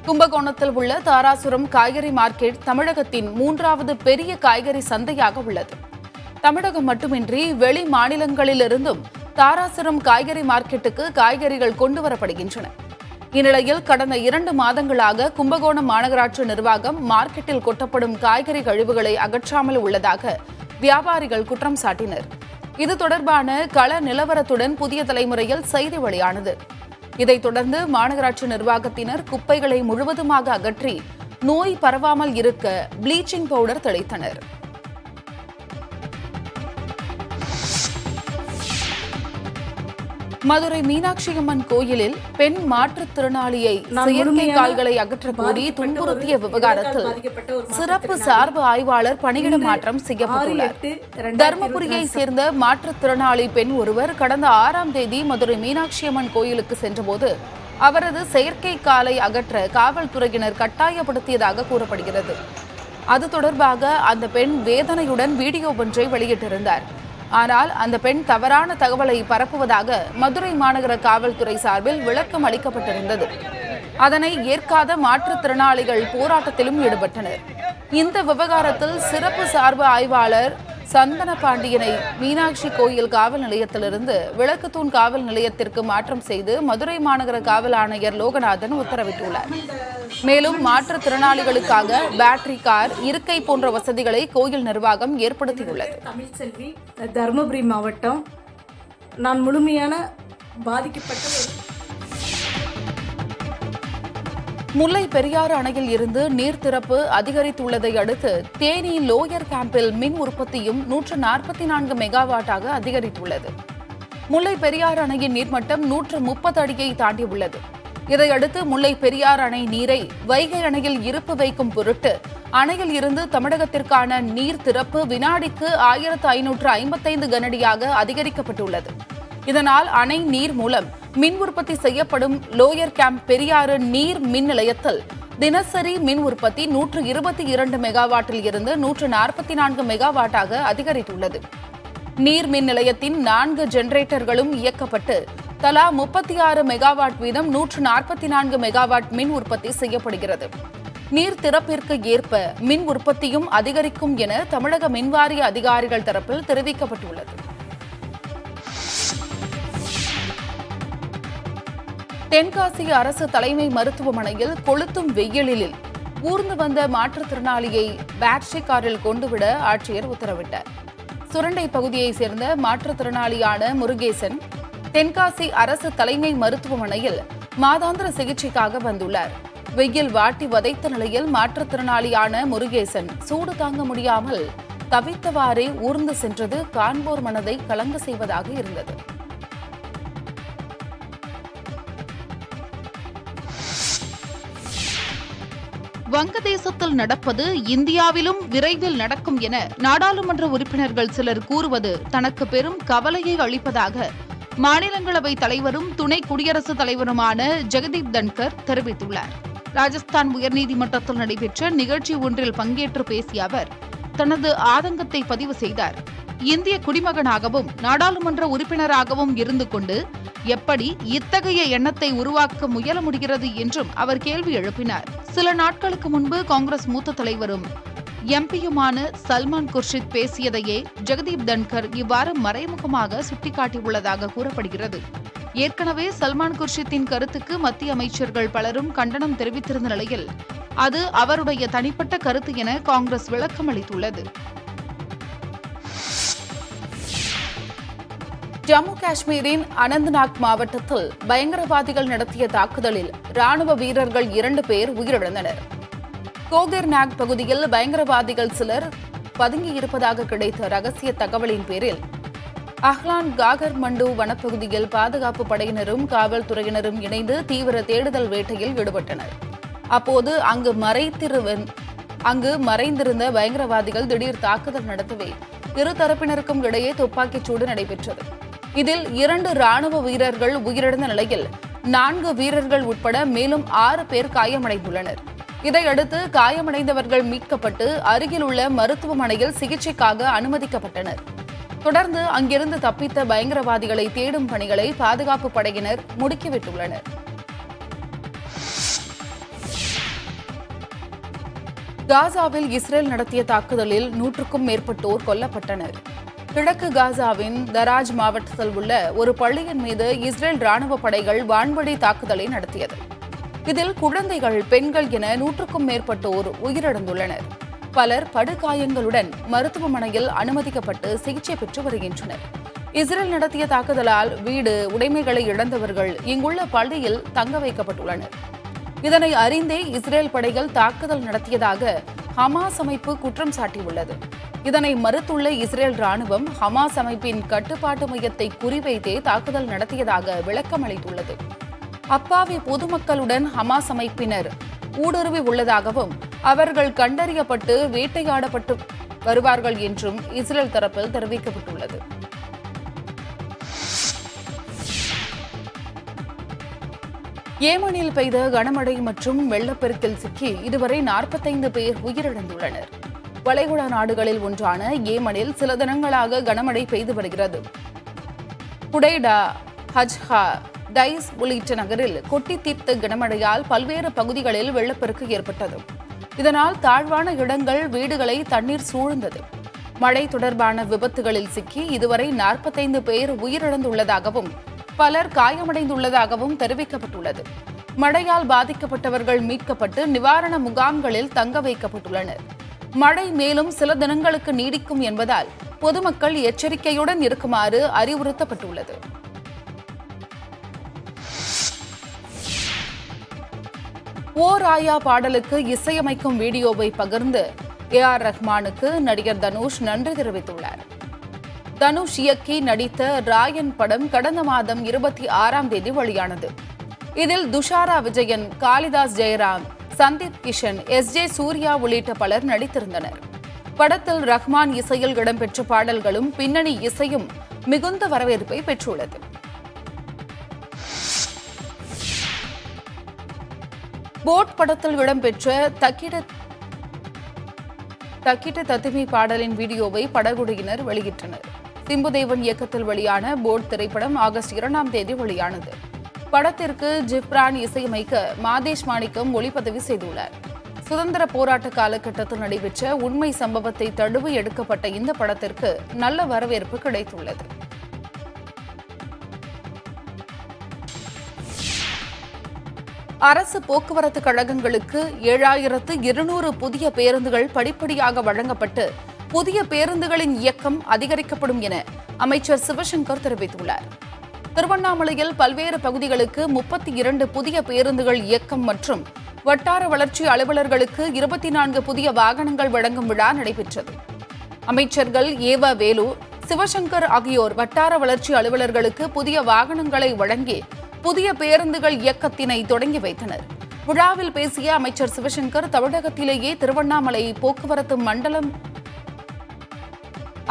கும்பகோணத்தில் உள்ள தாராசுரம் காய்கறி மார்க்கெட் தமிழகத்தின் 3வது பெரிய காய்கறி சந்தையாக உள்ளது. தமிழகம் மட்டுமின்றி வெளி மாநிலங்களிலிருந்தும் தாராசுரம் காய்கறி மார்க்கெட்டுக்கு காய்கறிகள் கொண்டுவரப்படுகின்றன. இந்நிலையில் கடந்த 2 மாதங்களாக கும்பகோணம் மாநகராட்சி நிர்வாகம் மார்க்கெட்டில் கொட்டப்படும் காய்கறி கழிவுகளை அகற்றாமல் உள்ளதாக வியாபாரிகள் குற்றம் சாட்டினர். இது தொடர்பான கள நிலவரத்துடன் புதிய தலைமுறையில் செய்தி வெளியானது. இதைத் தொடர்ந்து மாநகராட்சி நிர்வாகத்தினர் குப்பைகளை முழுவதுமாக அகற்றி நோய் பரவாமல் இருக்க ப்ளீச்சிங் பவுடர் தெளித்தனர். மதுரை மீனாட்சியம்மன் கோயிலில் பெண் மாற்றுத்திறனாளியை செயற்கை கால்களை அகற்றக் கோரி துன்புறுத்திய விவகாரத்தில் சிறப்பு சார்பு ஆய்வாளர் பணியிட மாற்றம் செய்யப்பட்டுள்ளார். தருமபுரியை சேர்ந்த மாற்றுத்திறனாளி பெண் ஒருவர் கடந்த 6ஆம் தேதி மதுரை மீனாட்சியம்மன் கோயிலுக்கு சென்றபோது அவரது செயற்கை காலை அகற்ற காவல்துறையினர் கட்டாயப்படுத்தியதாக கூறப்படுகிறது. அது தொடர்பாக அந்த பெண் வேதனையுடன் வீடியோ ஒன்றை வெளியிட்டிருந்தார். ஆனால் அந்த பெண் தவறான தகவலை பரப்புவதாக மதுரை மாநகர காவல்துறை சார்பில் விளக்கம் அளிக்கப்பட்டிருந்தது. அதனை ஏற்காத மாற்றுத்திறனாளிகள் போராட்டத்திலும் ஈடுபட்டனர். இந்த விவகாரத்தில் சிறப்பு சார்பு ஆய்வாளர் சந்தன பாண்டியனை மீனாட்சி கோயில் காவல் நிலையத்திலிருந்து விளக்குத்தூண் காவல் நிலையத்திற்கு மாற்றம் செய்து மதுரை மாநகர காவல் ஆணையர் லோகநாதன் உத்தரவிட்டுள்ளார். மேலும் மாற்றுத்திறனாளிகளுக்காக பேட்டரி கார், இருக்கை போன்ற வசதிகளை கோயில் நிர்வாகம் ஏற்படுத்தியுள்ளது. தமிழ்செல்வி, தருமபுரி மாவட்டம். நான் முழுமையான பாதிக்கப்பட்ட முல்லை பெரியாறு அணையில் இருந்து நீர் திறப்பு அதிகரித்துள்ளதை அடுத்து தேனி லோயர் கேம்பில் மின் உற்பத்தியும் 144 மெகாவாட்டாக அதிகரித்துள்ளது. முல்லை பெரியாறு அணையின் நீர்மட்டம் 130 அடியை தாண்டியுள்ளது. இதையடுத்து முல்லை பெரியாறு அணை நீரை வைகை அணையில் இருப்பு வைக்கும் பொருட்டு அணையில் இருந்து தமிழகத்திற்கான நீர் திறப்பு வினாடிக்கு 1555 கனஅடியாக அதிகரிக்கப்பட்டுள்ளது. இதனால் அணை நீர் மூலம் மின் உற்பத்தி செய்யப்படும் லோயர் கேம்ப் பெரியாறு நீர் மின் நிலையத்தில் தினசரி மின் உற்பத்தி 122 மெகாவாட்டில் இருந்து 144 மெகாவாட்டாக அதிகரித்துள்ளது. நீர் மின் நிலையத்தின் 4 ஜெனரேட்டர்களும் இயக்கப்பட்டு தலா 36 மெகாவாட் வீதம் 144 மெகாவாட் மின் உற்பத்தி செய்யப்படுகிறது. நீர் திறப்பிற்கு ஏற்ப மின் உற்பத்தியும் அதிகரிக்கும் என தமிழக மின்வாரிய அதிகாரிகள் தரப்பில் தெரிவிக்கப்பட்டுள்ளது. தென்காசி அரசு தலைமை மருத்துவமனையில் கொளுத்தும் வெயிலில் ஊர்ந்து வந்த மாற்றுத்திறனாளியை பேட்டரி காரில் கொண்டுவிட ஆட்சியர் உத்தரவிட்டார். சுரண்டை பகுதியைச் சேர்ந்த மாற்றுத்திறனாளியான முருகேசன் தென்காசி அரசு தலைமை மருத்துவமனையில் மாதாந்திர சிகிச்சைக்காக வந்துள்ளார். வெயில் வாட்டி வதைத்த நிலையில் மாற்றுத்திறனாளியான முருகேசன் சூடு தாங்க முடியாமல் தவித்தவாறே ஊர்ந்து சென்றது காண்போர் மனதை கலங்க செய்வதாக இருந்தது. வங்கதேசத்தில் நடப்பது இந்தியாவிலும் விரைவில் நடக்கும் என நாடாளுமன்ற உறுப்பினர்கள் சிலர் கூறுவது தனக்கு பெரும் கவலையை அளிப்பதாக மாநிலங்களவை தலைவரும் துணை குடியரசுத் தலைவருமான ஜெகதீப் தன்கர் தெரிவித்துள்ளார். ராஜஸ்தான் உயர்நீதிமன்றத்தில் நடைபெற்ற நிகழ்ச்சி ஒன்றில் பங்கேற்று பேசிய அவர் தனது ஆதங்கத்தை பதிவு செய்தார். இந்திய குடிமகனாகவும் நாடாளுமன்ற உறுப்பினராகவும் இருந்து கொண்டு எப்படி இத்தகைய எண்ணத்தை உருவாக்க முயல முடிகிறது என்றும் அவர் கேள்வி எழுப்பினார். சில நாட்களுக்கு முன்பு காங்கிரஸ் மூத்த தலைவரும் எம்பியுமான சல்மான் குர்ஷித் பேசியதையே ஜெகதீப் தன்கர் இவ்வாறு மறைமுகமாக சுட்டிக்காட்டியுள்ளதாக கூறப்படுகிறது. ஏற்கனவே சல்மான் குர்ஷித்தின் கருத்துக்கு மத்திய அமைச்சர்கள் பலரும் கண்டனம் தெரிவித்திருந்த நிலையில் அது அவருடைய தனிப்பட்ட கருத்து என காங்கிரஸ் விளக்கம் அளித்துள்ளது. ஜம்மு காஷ்மீரின் அனந்த்நாக் மாவட்டத்தில் பயங்கரவாதிகள் நடத்திய தாக்குதலில் ராணுவ வீரர்கள் 2 பேர் உயிரிழந்தனர். கோகர்நாக் பகுதியில் பயங்கரவாதிகள் சிலர் பதுங்கியிருப்பதாக கிடைத்த ரகசிய தகவலின் பேரில் அஹ்லான் காகர் மண்டு வனப்பகுதியில் பாதுகாப்பு படையினரும் காவல்துறையினரும் இணைந்து தீவிர தேடுதல் வேட்டையில் ஈடுபட்டனர். அப்போது அங்கு மறைந்திருந்த பயங்கரவாதிகள் திடீர் தாக்குதல் நடத்தவே இரு தரப்பினருக்கும் இடையே துப்பாக்கிச் சூடு நடைபெற்றது. இதில் 2 ராணுவ வீரர்கள் உயிரிழந்த நிலையில் 4 வீரர்கள் உட்பட மேலும் 6 பேர் காயமடைந்துள்ளனர். இதையடுத்து காயமடைந்தவர்கள் மீட்கப்பட்டு அருகிலுள்ள மருத்துவமனையில் சிகிச்சைக்காக அனுமதிக்கப்பட்டனர். தொடர்ந்து அங்கிருந்து தப்பித்த பயங்கரவாதிகளை தேடும் பணிகளை பாதுகாப்பு படையினர் முடுக்கிவிட்டுள்ளனர். காசாவில் இஸ்ரேல் நடத்திய தாக்குதலில் 100க்கும் மேற்பட்டோர் கொல்லப்பட்டனர். கிழக்கு காசாவின் தராஜ் மாவட்டத்தில் உள்ள ஒரு பள்ளியின் மீது இஸ்ரேல் ராணுவ படைகள் வான்வழி தாக்குதலை நடத்தியது. இதில் குழந்தைகள், பெண்கள் என 100க்கும் மேற்பட்டோர் உயிரிழந்துள்ளனர். பலர் படுகாயங்களுடன் மருத்துவமனையில் அனுமதிக்கப்பட்டு சிகிச்சை பெற்று வருகின்றனர். இஸ்ரேல் நடத்திய தாக்குதலால் வீடு, உடைமைகளை இழந்தவர்கள் இங்குள்ள பள்ளியில் தங்க வைக்கப்பட்டுள்ளனர். இதனை அறிந்தே இஸ்ரேல் படைகள் தாக்குதல் நடத்தியதாக ஹமாஸ் அமைப்பு குற்றம் சாட்டியுள்ளது. இதனை மறுத்துள்ள இஸ்ரேல் ராணுவம் ஹமாஸ் அமைப்பின் கட்டுப்பாட்டு மையத்தை குறிவைத்தே தாக்குதல் நடத்தியதாக விளக்கம் அளித்துள்ளது. அப்பாவி பொதுமக்களுடன் ஹமாஸ் அமைப்பினர் ஊடுருவி உள்ளதாகவும் அவர்கள் கண்டறியப்பட்டு வேட்டையாடப்பட்டு வருவார்கள் என்றும் இஸ்ரேல் தரப்பில் தெரிவிக்கப்பட்டுள்ளது. ஏமனில் பெய்த கனமழை மற்றும் வெள்ளப்பெருக்கில் சிக்கி இதுவரை 45 பேர் உயிரிழந்துள்ளனர். வளைகுடா நாடுகளில் ஒன்றான ஏமனில் சில தினங்களாக கனமழை பெய்து வருகிறது. புடைடா, ஹஜ்ஹா, டைஸ் உள்ளிட்ட நகரில் கொட்டி தீர்த்த கனமழையால் பல்வேறு பகுதிகளில் வெள்ளப்பெருக்கு ஏற்பட்டது. இதனால் தாழ்வான இடங்கள், வீடுகளை தண்ணீர் சூழ்ந்தது. மழை தொடர்பான விபத்துகளில் சிக்கி இதுவரை 45 பேர் உயிரிழந்துள்ளதாகவும் பலர் காயமடைந்துள்ளதாகவும் தெரிவிக்கப்பட்டுள்ளது. மழையால் பாதிக்கப்பட்டவர்கள் மீட்கப்பட்டு நிவாரண முகாம்களில் தங்க வைக்கப்பட்டுள்ளனர். மழை மேலும் சில தினங்களுக்கு நீடிக்கும் என்பதால் பொதுமக்கள் எச்சரிக்கையுடன் இருக்குமாறு அறிவுறுத்தப்பட்டுள்ளது. ஓ ராயா பாடலுக்கு இசையமைக்கும் வீடியோவை பகிர்ந்து AR ரஹ்மானுக்கு நடிகர் தனுஷ் நன்றி தெரிவித்துள்ளார். தனுஷ் இயக்கி நடித்த ராயன் படம் கடந்த மாதம் 26ஆம் தேதி வெளியானது. இதில் துஷாரா விஜயன், காளிதாஸ் ஜெயராம், சந்தீப் கிஷன், SJ சூர்யா உள்ளிட்ட பலர் நடித்திருந்தனர். படத்தில் ரஹ்மான் இசையில் இடம்பெற்ற பாடல்களும் பின்னணி இசையும் மிகுந்த வரவேற்பை பெற்றுள்ளது. போட் படத்தில் இடம்பெற்ற தக்கிட தத்திமி பாடலின் வீடியோவை படகுடியினர் வெளியிட்டனர். சிம்புதேவன் இயக்கத்தில் வெளியான போட் திரைப்படம் ஆகஸ்ட் 2ஆம் தேதி வெளியானது. படத்திற்கு ஜிப்ரான் இசையமைக்க மாதேஷ் மாணிக்கம் ஒளிப்பதிவு செய்துள்ளார். சுதந்திர போராட்ட காலகட்டத்தில் நடைபெற்ற உண்மை சம்பவத்தை தழுவி எடுக்கப்பட்ட இந்த படத்திற்கு நல்ல வரவேற்பு கிடைத்துள்ளது. அரசு போக்குவரத்து கழகங்களுக்கு 7200 புதிய பேருந்துகள் படிப்படியாக வழங்கப்பட்டு புதிய பேருந்துகளின் இயக்கம் அதிகரிக்கப்படும் என அமைச்சர் சிவசங்கர் தெரிவித்துள்ளார். திருவண்ணாமலையில் பல்வேறு பகுதிகளுக்கு 32 புதிய பேருந்துகள் இயக்கம் மற்றும் வட்டார வளர்ச்சி அலுவலர்களுக்கு 24 புதிய வாகனங்கள் வழங்கும் விழா நடைபெற்றது. அமைச்சர்கள் ஏவ வேலு, சிவசங்கர் ஆகியோர் வட்டார வளர்ச்சி அலுவலர்களுக்கு புதிய வாகனங்களை வழங்கி புதிய பேருந்துகள் இயக்கத்தினை தொடங்கி வைத்தனர். விழாவில் பேசிய அமைச்சர் சிவசங்கர், தமிழகத்திலேயே திருவண்ணாமலை போக்குவரத்து மண்டலம்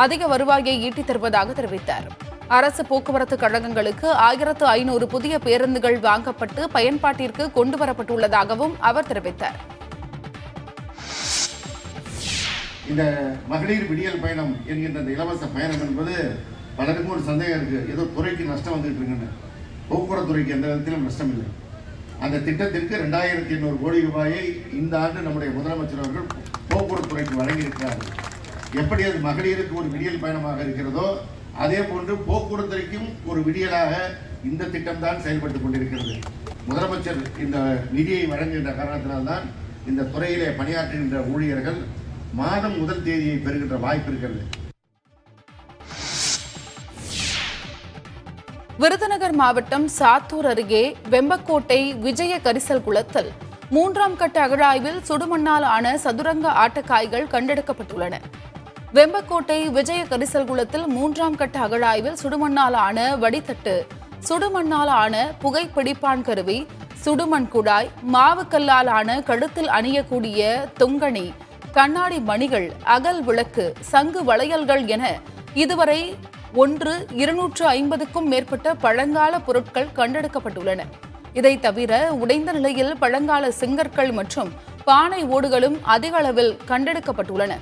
அதிக வருவாயை ஈட்டித் தருவதாக தெரிவித்தார். அரசு போக்குவரத்து கழகங்களுக்கு 1500 புதிய பேருந்துகள் வாங்கப்பட்டு பயன்பாட்டிற்கு கொண்டுவரப்பட்டுள்ளதாகவும் அவர் தெரிவித்தார். இந்த மகளிர் விடியல் பயணம் என்கின்ற இந்த இலவச பயணம் என்பது பலருக்கும் ஒரு சந்தேகம் இருக்கு, ஏதோ துறைக்கு நஷ்டம் வந்துட்டு இருக்குன்னு. போக்குவரத்து துறைக்கு எந்த விதத்திலும் நஷ்டம் இல்லை. அந்த திட்டத்திற்கு 2800 கோடி ரூபாயை இந்த ஆண்டு நம்முடைய முதலமைச்சர் அவர்கள் போக்குவரத்து துறைக்கு வழங்கியிருக்கிறார்கள். எப்படி அது மகளிருக்கு ஒரு விடியல் பயணமாக இருக்கிறதோ அதே போன்று போக்குவரத்து துறைக்கும் ஒரு விடியலாக இந்த திட்டம்தான் செயல்பட்டு கொண்டிருக்கிறது. முதலமைச்சர் இந்த நிதியை வழங்குகின்ற காரணத்தினால்தான் இந்த துறையிலே பணியாற்றுகின்ற ஊழியர்கள் மாதம் முதல் தேதியை பெறுகின்ற வாய்ப்பு இருக்கிறது. விருதுநகர் மாவட்டம் சாத்தூர் அருகே வெம்பக்கோட்டை விஜய கரிசல் குளத்தில் 3ஆம் கட்ட அகழாய்வில் சுடுமண்ணால் ஆன சதுரங்க ஆட்டக்காய்கள் கண்டெடுக்கப்பட்டுள்ளன. வெம்பக்கோட்டை விஜய கரிசல் குளத்தில் 3ஆம் கட்ட அகழாய்வில் சுடுமண்ணால் ஆன வடித்தட்டு, சுடுமண்ணால் ஆன புகைப்பிடிப்பான் கருவி, சுடுமண் குழாய், மாவுக்கல்லால் ஆன கழுத்தில் அணியக்கூடிய தொங்கணி, கண்ணாடி மணிகள், அகல் விளக்கு, சங்கு வளையல்கள் என இதுவரை 250க்கும் மேற்பட்ட பழங்கால பொருட்கள் கண்டெடுக்கப்பட்டுள்ளன. இதை தவிர உடைந்த நிலையில் பழங்கால செங்கற்கள் மற்றும் பானை ஓடுகளும் அதிக அளவில் கண்டெடுக்கப்பட்டுள்ளன.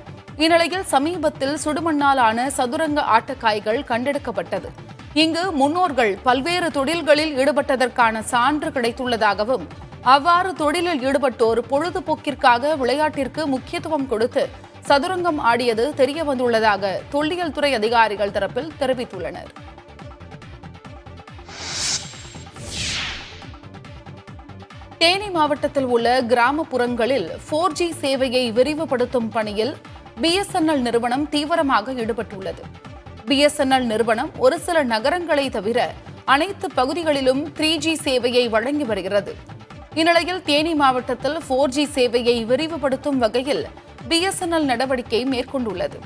இந்நிலையில் சமீபத்தில் சுடுமண்ணால் ஆன சதுரங்க ஆட்டக்காய்கள் கண்டெடுக்கப்பட்டது. இங்கு முன்னோர்கள் பல்வேறு தொழில்களில் ஈடுபட்டதற்கான சான்று கிடைத்துள்ளதாகவும், அவ்வாறு தொழிலில் ஈடுபட்டோர் பொழுதுபோக்கிற்காக விளையாட்டிற்கு முக்கியத்துவம் கொடுத்து சதுரங்கம் ஆடியது தெரிய வந்துள்ளதாக தொல்லியல் துறை அதிகாரிகள் தரப்பில் தெரிவித்துள்ளனர். தேனி மாவட்டத்தில் உள்ள கிராமப்புறங்களில் 4G சேவையை விரிவுபடுத்தும் பணியில் BSNL நிறுவனம் தீவிரமாக ஈடுபட்டுள்ளது. BSNL நிறுவனம் ஒரு சில நகரங்களை தவிர அனைத்து பகுதிகளிலும் 3G சேவையை வழங்கி வருகிறது. இந்நிலையில் தேனி மாவட்டத்தில் 4G சேவையை விரிவுபடுத்தும் வகையில் BSNL நடவடிக்கை மேற்கொண்டுள்ளது.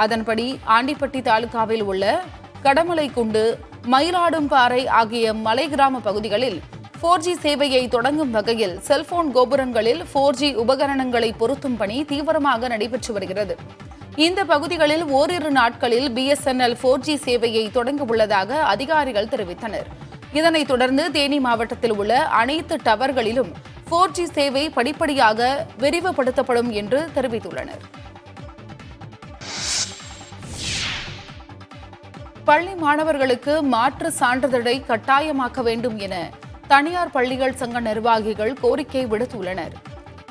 அதன்படி ஆண்டிப்பட்டி தாலுகாவில் உள்ள கடமலைக்குண்டு, மயிலாடும்பாறை ஆகிய மலை கிராம பகுதிகளில் 4G சேவையை தொடங்கும் வகையில் செல்போன் கோபுரங்களில் 4G உபகரணங்களை பொருத்தும் பணி தீவிரமாக நடைபெற்று வருகிறது. இந்த பகுதிகளில் ஓரிரு நாட்களில் BSNL 4G சேவையை தொடங்க உள்ளதாக அதிகாரிகள் தெரிவித்தனர். இதனைத் தொடர்ந்து தேனி மாவட்டத்தில் உள்ள அனைத்து டவர்களிலும் 4G சேவை படிப்படியாக விரிவுபடுத்தப்படும் என்று தெரிவித்துள்ளனர். பள்ளி மாணவர்களுக்கு மாற்று சான்றிதழை கட்டாயமாக்க வேண்டும் என தனியார் பள்ளிகள் சங்க நிர்வாகிகள் கோரிக்கை விடுத்துள்ளனர்.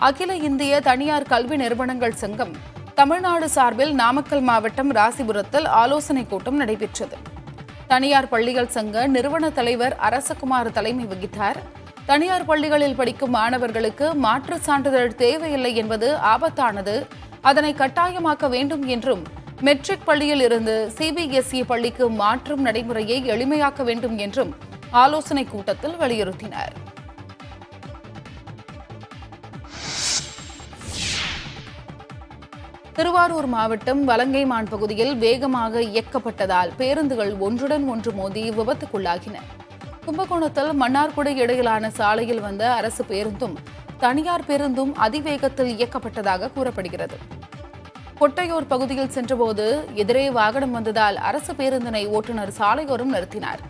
அகில இந்திய தனியார் கல்வி நிறுவனங்கள் சங்கம் தமிழ்நாடு சார்பில் நாமக்கல் மாவட்டம் ராசிபுரத்தில் ஆலோசனைக் கூட்டம் நடைபெற்றது. தனியார் பள்ளிகள் சங்க நிறுவன தலைவர் அரசகுமார் தலைமை வகித்தார். தனியார் பள்ளிகளில் படிக்கும் மாணவர்களுக்கு மாற்று சான்றிதழ் தேவையில்லை என்பது ஆபத்தானது, அதனை கட்டாயமாக்க வேண்டும் என்றும், மெட்ரிக் பள்ளியில் இருந்து CBSE பள்ளிக்கு மாற்றும் நடைமுறையை எளிமையாக்க வேண்டும் என்றும் ஆலோசனைக் கூட்டத்தில் வலியுறுத்தினார். திருவாரூர் மாவட்டம் வலங்கைமான் பகுதியில் வேகமாக இயக்கப்பட்டதால் பேருந்துகள் ஒன்றுடன் ஒன்று மோதி விபத்துக்குள்ளாகின. கும்பகோணத்தில் மன்னார்குடி இடையிலான சாலையில் வந்த அரசு பேருந்தும் தனியார் பேருந்தும் அதிவேகத்தில் இயக்கப்பட்டதாக கூறப்படுகிறது. கொட்டையூர் பகுதியில் சென்றபோது எதிரே வாகனம் வந்ததால் அரசு பேருந்தினை ஓட்டுநர் சாலையோரம் நிறுத்தினார்.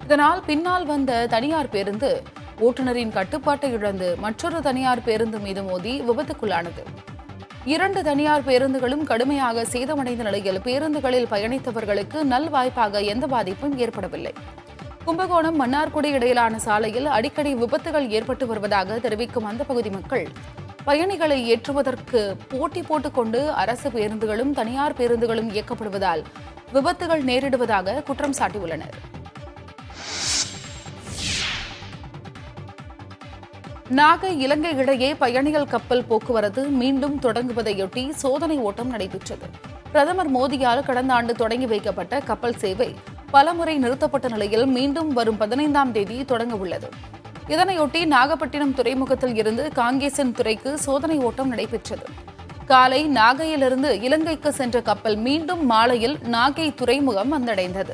இதனால் பின்னால் வந்த தனியார் பேருந்து ஓட்டுநரின் கட்டுப்பாட்டை இழந்து மற்றொரு தனியார் பேருந்து மீது மோதி விபத்துக்குள்ளானது. 2 தனியார் பேருந்துகளும் கடுமையாக சேதமடைந்த நிலையில் பேருந்துகளில் பயணித்தவர்களுக்கு நல்வாய்ப்பாக எந்த பாதிப்பும் ஏற்படவில்லை. கும்பகோணம் மன்னார்குடி இடையிலான சாலையில் அடிக்கடி விபத்துகள் ஏற்பட்டு வருவதாக தெரிவிக்கும் அந்த பகுதி மக்கள் பயணிகளை ஏற்றுவதற்கு போட்டி போட்டுக்கொண்டு அரசு பேருந்துகளும் தனியார் பேருந்துகளும் இயக்கப்படுவதால் விபத்துகள் நேரிடுவதாக குற்றம் சாட்டியுள்ளனர். நாகை இலங்கை இடையே பயணிகள் கப்பல் போக்குவரத்து மீண்டும் தொடங்குவதையொட்டி சோதனை ஓட்டம் நடைபெற்றது. பிரதமர் மோடியால் கடந்த ஆண்டு தொடங்கி வைக்கப்பட்ட கப்பல் சேவை பலமுறை நிறுத்தப்பட்ட நிலையில் மீண்டும் வரும் 15ஆம் தேதி தொடங்க உள்ளது. இதனையொட்டி நாகப்பட்டினம் துறைமுகத்தில் இருந்து காங்கேசன் துறைக்கு சோதனை ஓட்டம் நடைபெற்றது. காலை நாகையிலிருந்து இலங்கைக்கு சென்ற கப்பல் மீண்டும் மாலையில் நாகை துறைமுகம் வந்தடைந்தது.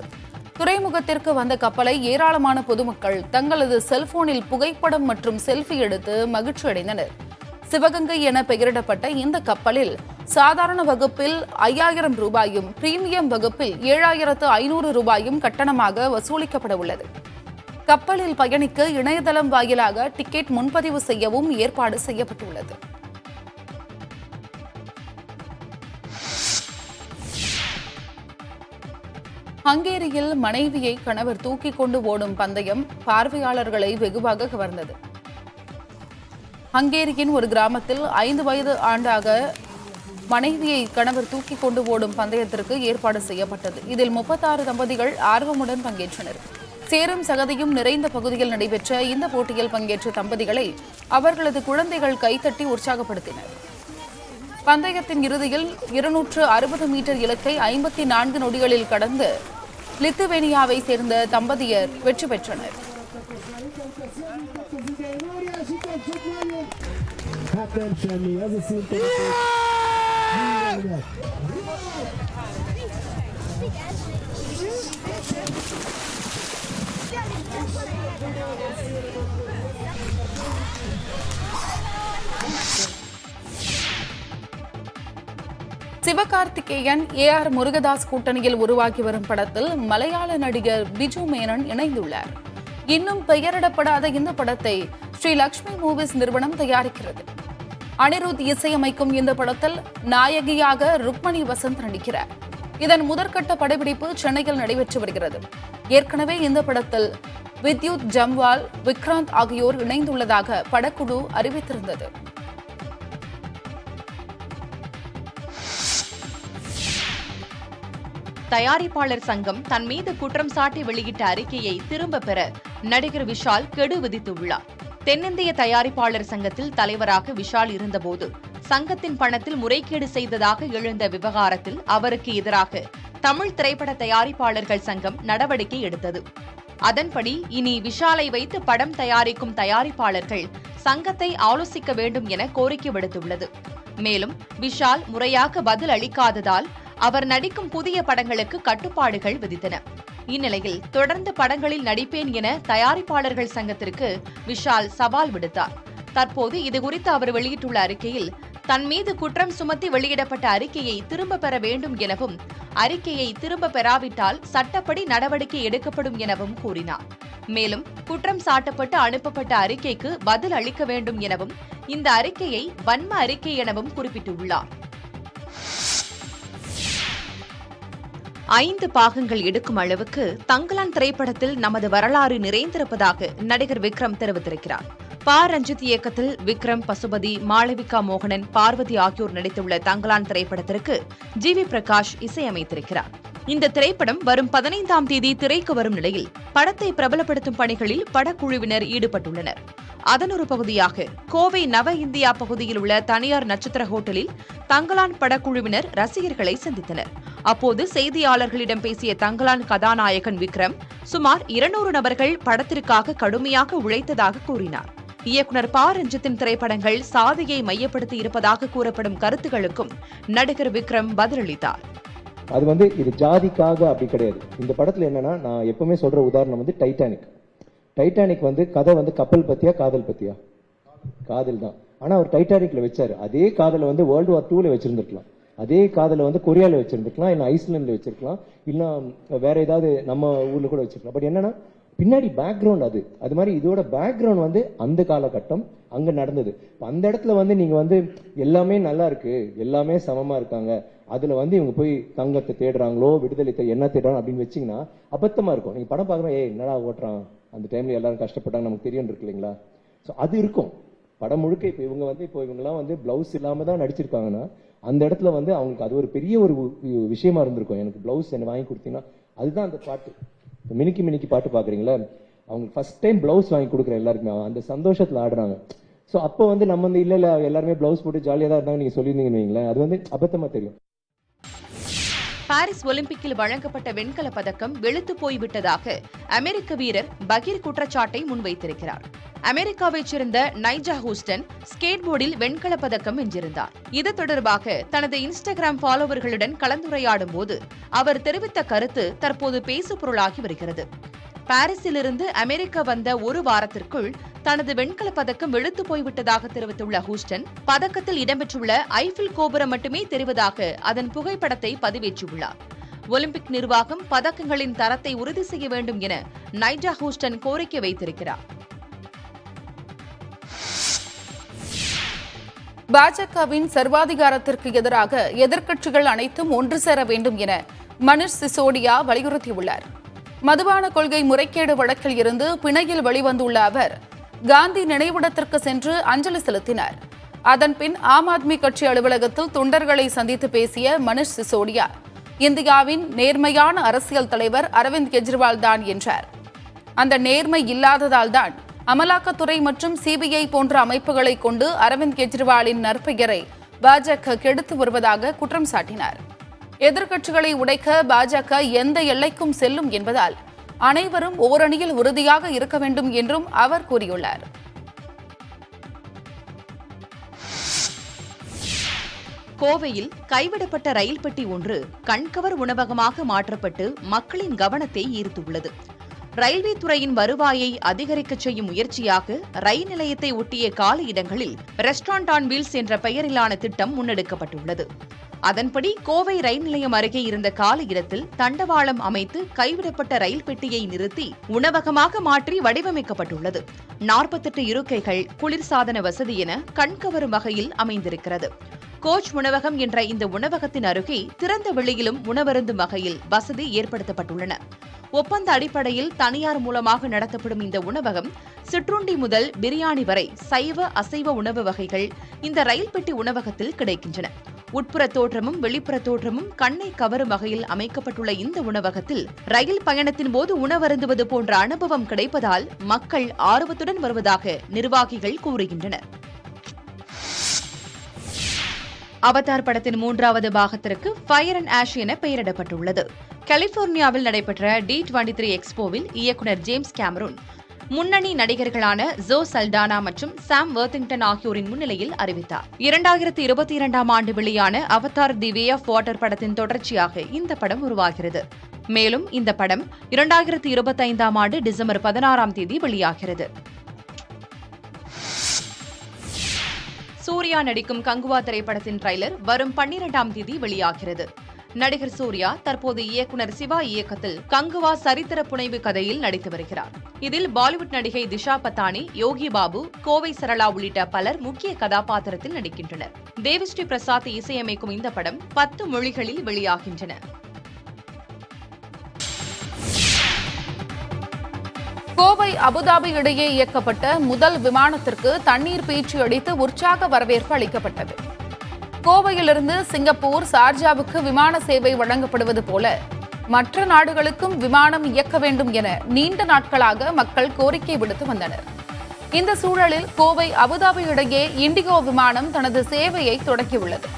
துறைமுகத்திற்கு வந்த கப்பலை ஏராளமான பொதுமக்கள் தங்களது செல்போனில் புகைப்படம் மற்றும் செல்ஃபி எடுத்து மகிழ்ச்சி அடைந்தனர். சிவகங்கை என பெயரிடப்பட்ட இந்த கப்பலில் சாதாரண வகுப்பில் 5000 ரூபாயும், பிரீமியம் வகுப்பில் 7500 ரூபாயும் கட்டணமாக வசூலிக்கப்பட உள்ளது. கப்பலில் பயணிக்க இணையதளம் வாயிலாக டிக்கெட் முன்பதிவு செய்யவும் ஏற்பாடு செய்யப்பட்டுள்ளது. ஹங்கேரியில் மனைவியை கணவர் தூக்கிக் கொண்டு ஓடும் பந்தயம் பார்வையாளர்களை வெகுவாக கவர்ந்தது. ஹங்கேரியின் ஒரு கிராமத்தில் 5 வயது ஆண்டாக மனைவியை கணவர் தூக்கிக் கொண்டு ஓடும் பந்தயத்திற்கு ஏற்பாடு செய்யப்பட்டது. இதில் 36 தம்பதிகள் ஆர்வமுடன் பங்கேற்றனர். சேரும் சகதியும் நிறைந்த பகுதியில் நடைபெற்ற இந்த போட்டியில் பங்கேற்ற தம்பதிகளை அவர்களது குழந்தைகள் கைத்தட்டி உற்சாகப்படுத்தினர். பந்தயத்தின் இறுதியில் 260 மீட்டர் இலக்கை 54 நொடிகளில் கடந்து லித்துவேனியாவை சேர்ந்த தம்பதியர் வெற்றி பெற்றனர். சிவகார்த்திகேயன் AR முருகதாஸ் கூட்டணியில் உருவாகி வரும் படத்தில் மலையாள நடிகர் பிஜு மேனன் இணைந்துள்ளார். இன்னும் பெயரிடப்படாத இந்த படத்தை ஸ்ரீ லக்ஷ்மி மூவிஸ் நிறுவனம் தயாரிக்கிறது. அனிருத் இசையமைக்கும் இந்த படத்தில் நாயகியாக ருக்மணி வசந்த் நடிக்கிறார். இதன் முதற்கட்ட படப்பிடிப்பு சென்னையில் நடைபெற்று வருகிறது. ஏற்கனவே இந்த படத்தில் வித்யுத் ஜம்வால், விக்ராந்த் ஆகியோர் இணைந்துள்ளதாக படக்குழு அறிவித்திருந்தது. தயாரிப்பாளர் சங்கம் தன் மீது குற்றம் சாட்டி வெளியிட்ட அறிக்கையை திரும்ப பெற நடிகர் விஷால் கெடு விதித்துள்ளார். தென்னிந்திய தயாரிப்பாளர் சங்கத்தில் தலைவராக விஷால் இருந்தபோது சங்கத்தின் பணத்தில் முறைகேடு செய்ததாக எழுந்த விவகாரத்தில் அவருக்கு எதிராக தமிழ் திரைப்பட தயாரிப்பாளர்கள் சங்கம் நடவடிக்கை எடுத்தது. அதன்படி இனி விஷாலை வைத்து படம் தயாரிக்கும் தயாரிப்பாளர்கள் சங்கத்தை ஆலோசிக்க வேண்டும் என கோரிக்கை விடுத்துள்ளது. மேலும் விஷால் முறையாக பதில் அளிக்காததால் அவர் நடிக்கும் புதிய படங்களுக்கு கட்டுப்பாடுகள் விதித்தன. இந்நிலையில் தொடர்ந்து படங்களில் நடிப்பேன் என தயாரிப்பாளர்கள் சங்கத்திற்கு விஷால் சவால் விடுத்தார். தற்போது இதுகுறித்து அவர் வெளியிட்டுள்ள அறிக்கையில் தன் மீது குற்றம் சுமத்தி வெளியிடப்பட்ட அறிக்கையை திரும்ப பெற வேண்டும் எனவும், அறிக்கையை திரும்ப பெறாவிட்டால் சட்டப்படி நடவடிக்கை எடுக்கப்படும் எனவும் கூறினார். மேலும் குற்றம் சாட்டப்பட்டு அனுப்பப்பட்ட அறிக்கைக்கு பதில் அளிக்க வேண்டும் எனவும், இந்த அறிக்கையை வன்ம அறிக்கை எனவும் குறிப்பிட்டுள்ளார். 5 பாகங்கள் எடுக்கும் அளவுக்கு தங்கலான் திரைப்படத்தில் நமது வரலாறு நிறைந்திருப்பதாக நடிகர் விக்ரம் தெரிவித்திருக்கிறார். ரஞ்சித் இயக்கத்தில் விக்ரம், பசுபதி, மாளவிகா மோகனன், பார்வதி ஆகியோர் நடித்துள்ள தங்கலான் திரைப்படத்திற்கு GV பிரகாஷ் இசையமைத்திருக்கிறார். இந்த திரைப்படம் வரும் 15ஆம் தேதி திரைக்கு வரும் நிலையில் படத்தை பிரபலப்படுத்தும் பணிகளில் படக்குழுவினர் ஈடுபட்டுள்ளனர். அதன் ஒரு பகுதியாக கோவை நவ இந்தியா பகுதியில் உள்ள தனியார் நட்சத்திர ஹோட்டலில் தங்கலான் படக்குழுவினர் ரசிகர்களை சந்தித்தனர். அப்போது செய்தியாளர்களிடம் பேசிய தங்கலான் கதாநாயகன் விக்ரம் சுமார் 200 நபர்கள் படத்திற்காக கடுமையாக உழைத்ததாக கூறினார். இயக்குனர் ரஞ்சித்தின் திரைப்படங்கள் சாதியை மையப்படுத்தி இருப்பதாக கூறப்படும் கருத்துக்களுக்கும் நடிகர் விக்ரம் பதிலளித்தார். அது இது ஜாதிக்காக அப்படி கிடையாது. இந்த படத்துல என்னன்னா, நான் எப்பவுமே சொல்ற உதாரணம் டைட்டானிக் கதை கப்பல் பத்தியா காதல் பத்தியா? காதல் தான். ஆனா அவர் டைட்டானிக்ல வச்சாரு. அதே காதலை World War II வச்சிருந்திருக்கலாம், அதே காதலை கொரியால வச்சிருந்திருக்கலாம், இல்ல ஐஸ்லாண்ட்ல வச்சிருக்கலாம், இல்ல வேற ஏதாவது நம்ம ஊர்ல கூட வச்சிருக்கலாம். பட் என்னன்னா பின்னாடி பேக்ரவுண்ட் அது மாதிரி இதோட பேக்ரவுண்ட் அந்த காலகட்டம் அங்க நடந்தது. அந்த இடத்துல நீங்க எல்லாமே நல்லா இருக்கு, எல்லாமே சமமா இருக்காங்க, அதுல இவங்க போய் தங்கத்தை தேடுறாங்களோ விடுதலை என்ன தேடுறாங்க அப்படின்னு வச்சீங்கன்னா அபத்தமா இருக்கும். நீங்க படம் பாக்குறோம், என்னடா ஓட்டுறான், அந்த டைம்ல எல்லாரும் கஷ்டப்பட்டாங்க நமக்கு தெரியும் இருக்கு இல்லைங்களா? ஸோ அது இருக்கும் படம் முழுக்க. இப்போ இவங்க இப்போ இவங்கெல்லாம் பிளவுஸ் இல்லாம தான் நடிச்சிருக்காங்கன்னா அந்த இடத்துல அவங்களுக்கு அது ஒரு பெரிய ஒரு விஷயமா இருந்திருக்கும். எனக்கு பிளவுஸ் என்ன வாங்கி கொடுத்தீங்கன்னா அதுதான் அந்த பாட்டு, மினிக்கி மினிக்கி பாட்டு பாக்குறீங்களா, அவங்க ஃபர்ஸ்ட் டைம் பிளவுஸ் வாங்கி கொடுக்குற எல்லாருக்குமே அந்த சந்தோஷத்துல ஆடுறாங்க. ஸோ அப்போ நம்ம இல்ல எல்லாருமே பிளவுஸ் போட்டு ஜாலியா தான் இருந்தாங்க நீங்க சொல்லியிருந்தீங்கன்னு வைங்களேன், அது அபத்தமா தெரியும். பாரிஸ் ஒலிம்பிக்கில் வழங்கப்பட்ட வெண்கலப் பதக்கம் வெளுத்து போய்விட்டதாக அமெரிக்க வீரர் பகீர் குற்றச்சாட்டை முன்வைத்திருக்கிறார். அமெரிக்காவைச் சேர்ந்த நைஜா ஹூஸ்டன் ஸ்கேட்போர்டில் வெண்கலப் பதக்கம் வென்றிருந்தார். இது தொடர்பாக தனது இன்ஸ்டாகிராம் ஃபாலோவர்களுடன் கலந்துரையாடும் போது அவர் தெரிவித்த கருத்து தற்போது பேசுபொருளாகி வருகிறது. பாரிஸிலிருந்து அமெரிக்கா வந்த ஒரு வாரத்திற்குள் தனது வெண்கலப் பதக்கம் வெளுத்து போய்விட்டதாக தெரிவித்துள்ள ஹூஸ்டன், பதக்கத்தில் இடம்பெற்றுள்ள ஐஃபில் கோபுரம் மட்டுமே தெரிவதாக அதன் புகைப்படத்தை பதிவேற்றியுள்ளார். ஒலிம்பிக் நிர்வாகம் பதக்கங்களின் தரத்தை உறுதி செய்ய வேண்டும் என நைஜா ஹூஸ்டன் கோரிக்கை வைத்திருக்கிறார். பாஜகவின் சர்வாதிகாரத்திற்கு எதிராக எதிர்க்கட்சிகள் அனைத்தும் ஒன்று சேர வேண்டும் என மனிஷ் சிசோடியா வலியுறுத்தியுள்ளார். மதுபான கொள்கை முறைகேடு வழக்கில் இருந்து பிணையில் வெளிவந்துள்ள அவர் காந்தி நினைவிடத்திற்கு சென்று அஞ்சலி செலுத்தினார். அதன்பின் ஆம் ஆத்மி கட்சி அலுவலகத்தில் தொண்டர்களை சந்தித்து பேசிய மனிஷ் சிசோடியா, இந்தியாவின் நேர்மையான அரசியல் தலைவர் அரவிந்த் கெஜ்ரிவால் தான் என்றார். அந்த நேர்மை இல்லாததால் தான் அமலாக்கத்துறை மற்றும் சிபிஐ போன்ற அமைப்புகளை கொண்டு அரவிந்த் கெஜ்ரிவாலின் நற்பெயரை பாஜக கெடுத்து வருவதாக குற்றம் சாட்டினார். எதிர்க்கட்சிகளை உடைக்க பாஜக எந்த எல்லைக்கும் செல்லும் என்பதால் அனைவரும் ஓரணியில் உறுதியாக இருக்க வேண்டும் என்றும் அவர் கூறியுள்ளார். கோவையில் கைவிடப்பட்ட ரயில் பெட்டி ஒன்று கண்கவர் உணவகமாக மாற்றப்பட்டு மக்களின் கவனத்தை ஈர்த்துள்ளது. ரயில்வே துறையின் வருவாயை அதிகரிக்க செய்யும் முயற்சியாக ரயில் நிலையத்தை ஒட்டிய காலி இடங்களில் ரெஸ்டாரண்ட் ஆன் வீல்ஸ் என்ற பெயரிலான திட்டம் முன்னெடுக்கப்பட்டுள்ளது. அதன்படி கோவை ரயில் நிலையம் அருகே இருந்த காலி இடத்தில் தண்டவாளம் அமைத்து கைவிடப்பட்ட ரயில் பெட்டியை நிறுத்தி உணவகமாக மாற்றி வடிவமைக்கப்பட்டுள்ளது. 48 இருக்கைகள், குளிர்சாதன வசதி என கண்கவரும் வகையில் அமைந்திருக்கிறது. கோச் உணவகம் என்ற இந்த உணவகத்தின் அருகே திறந்த வெளியிலும் உணவருந்தும் வகையில் வசதி ஏற்படுத்தப்பட்டுள்ளன. ஒப்பந்த அடிப்படையில் தனியார் மூலமாக நடத்தப்படும் இந்த உணவகம் சிற்றுண்டி முதல் பிரியாணி வரை சைவ அசைவ உணவு வகைகள் இந்த ரயில் பெட்டி உணவகத்தில் கிடைக்கின்றன. உட்புற தோற்றமும் வெளிப்புற தோற்றமும் கண்ணை கவரும் வகையில் அமைக்கப்பட்டுள்ள இந்த உணவகத்தில் ரயில் பயணத்தின் போது உணவருந்துவது போன்ற அனுபவம் கிடைப்பதால் மக்கள் ஆர்வத்துடன் வருவதாக நிர்வாகிகள் கூறுகின்றனர். அவதார் படத்தின் 3வது பாகத்திற்கு ஃபயர் அண்ட் ஆஷ் என பெயரிடப்பட்டுள்ளது. கலிபோர்னியாவில் நடைபெற்ற D23 எக்ஸ்போவில் இயக்குநர் ஜேம்ஸ் கேமரூன் முன்னணி நடிகர்களான ஜோ சல்டானா மற்றும் சாம் வர்த்திங்டன் ஆகியோரின் முன்னிலையில் அறிவித்தார். 2022ஆம் ஆண்டு வெளியான Avatar the way of water படத்தின் தொடர்ச்சியாக இந்த படம் உருவாகிறது. மேலும் இந்த படம் 2025ஆம் ஆண்டு டிசம்பர் 16ஆம் தேதி வெளியாகிறது. சூர்யா நடிக்கும் கங்குவா திரைப்படத்தின் ட்ரைலர் வரும் 12ஆம் தேதி வெளியாகிறது. நடிகர் சூர்யா தற்போது இயக்குநர் சிவா இயக்கத்தில் கங்குவா சரித்திர புனைவு கதையில் நடித்து வருகிறார். இதில் பாலிவுட் நடிகை திஷா பத்தானி, யோகி பாபு, கோவை சரளா உள்ளிட்ட பலர் முக்கிய கதாபாத்திரத்தில் நடிக்கின்றனர். தேவிஸ்ரீ பிரசாத் இசையமைக்கும் இந்த படம் 10 மொழிகளில் வெளியாகின்றன. கோவை அபுதாபி இடையே இயக்கப்பட்ட முதல் விமானத்திற்கு தண்ணீர் பீச்சி அடித்து உற்சாக வரவேற்பு அளிக்கப்பட்டது. கோவையிலிருந்து சிங்கப்பூர், சார்ஜாவுக்கு விமான சேவை வழங்கப்படுவது போல மற்ற நாடுகளுக்கும் விமானம் இயக்க வேண்டும் என நீண்ட நாட்களாக மக்கள் கோரிக்கை விடுத்து வந்தனர். இந்த சூழலில் கோவை அபுதாபி இடையே இண்டிகோ விமானம் தனது சேவையை தொடங்கியுள்ளது.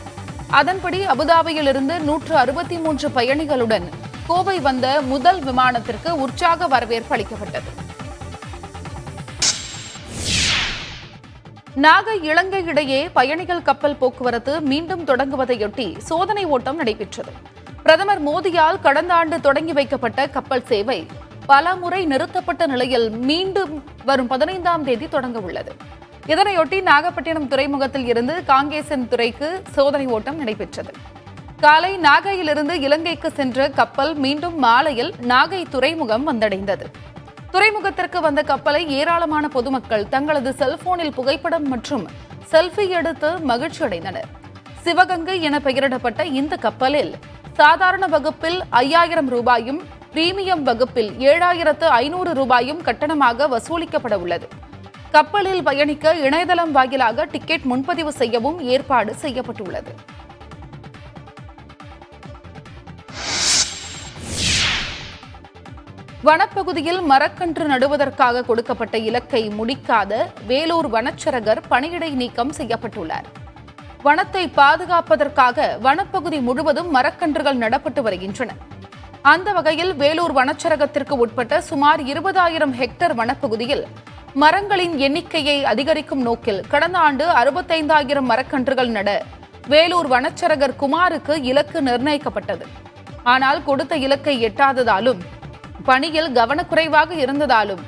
அதன்படி அபுதாபியிலிருந்து 163 பயணிகளுடன் கோவை வந்த முதல் விமானத்திற்கு உற்சாக வரவேற்பு அளிக்கப்பட்டது. நாகை இலங்கை இடையே பயணிகள் கப்பல் போக்குவரத்து மீண்டும் தொடங்குவதையொட்டி சோதனை ஓட்டம் நடைபெற்றது. பிரதமர் மோடியால் கடந்த ஆண்டு தொடங்கி வைக்கப்பட்ட கப்பல் சேவை பல முறை நிறுத்தப்பட்ட நிலையில் மீண்டும் வரும் 15ஆம் தேதி தொடங்க உள்ளது. இதனையொட்டி நாகப்பட்டினம் துறைமுகத்தில் இருந்து காங்கேசன் துறைக்கு சோதனை ஓட்டம் நடைபெற்றது. காலை நாகையிலிருந்து இலங்கைக்கு சென்ற கப்பல் மீண்டும் மாலையில் நாகை துறைமுகம் வந்தடைந்தது. துறைமுகத்திற்கு வந்த கப்பலை ஏராளமான பொதுமக்கள் தங்களது செல்போனில் புகைப்படம் மற்றும் செல்ஃபி எடுத்து மகிழ்ச்சி அடைந்தனர். சிவகங்கை என பெயரிடப்பட்ட இந்த கப்பலில் சாதாரண வகுப்பில் 5000 ரூபாயும், பிரீமியம் வகுப்பில் 7500 ரூபாயும் கட்டணமாக வசூலிக்கப்பட உள்ளது. கப்பலில் பயணிக்க இணையதளம் வாயிலாக டிக்கெட் முன்பதிவு செய்யவும் ஏற்பாடு செய்யப்பட்டுள்ளது. வனப்பகுதியில் மரக்கன்று நடுவதற்காக கொடுக்கப்பட்ட இலக்கை முடிக்காத வேலூர் வனச்சரகர் பணியிடை நீக்கம் செய்யப்பட்டுள்ளார். வனத்தை பாதுகாப்பதற்காக வனப்பகுதி முழுவதும் மரக்கன்றுகள் நடப்பட்டு வருகின்றன. அந்த வகையில் வேலூர் வனச்சரகத்திற்கு உட்பட்ட சுமார் 20,000 ஹெக்டேர் வனப்பகுதியில் மரங்களின் எண்ணிக்கையை அதிகரிக்கும் நோக்கில் கடந்த ஆண்டு 65,000 மரக்கன்றுகள் நட வேலூர் வனச்சரகர் குமாருக்கு இலக்கு நிர்ணயிக்கப்பட்டது. ஆனால் கொடுத்த இலக்கை எட்டாததாலும் பணியில் கவனக்குறைவாக இருந்ததாலும்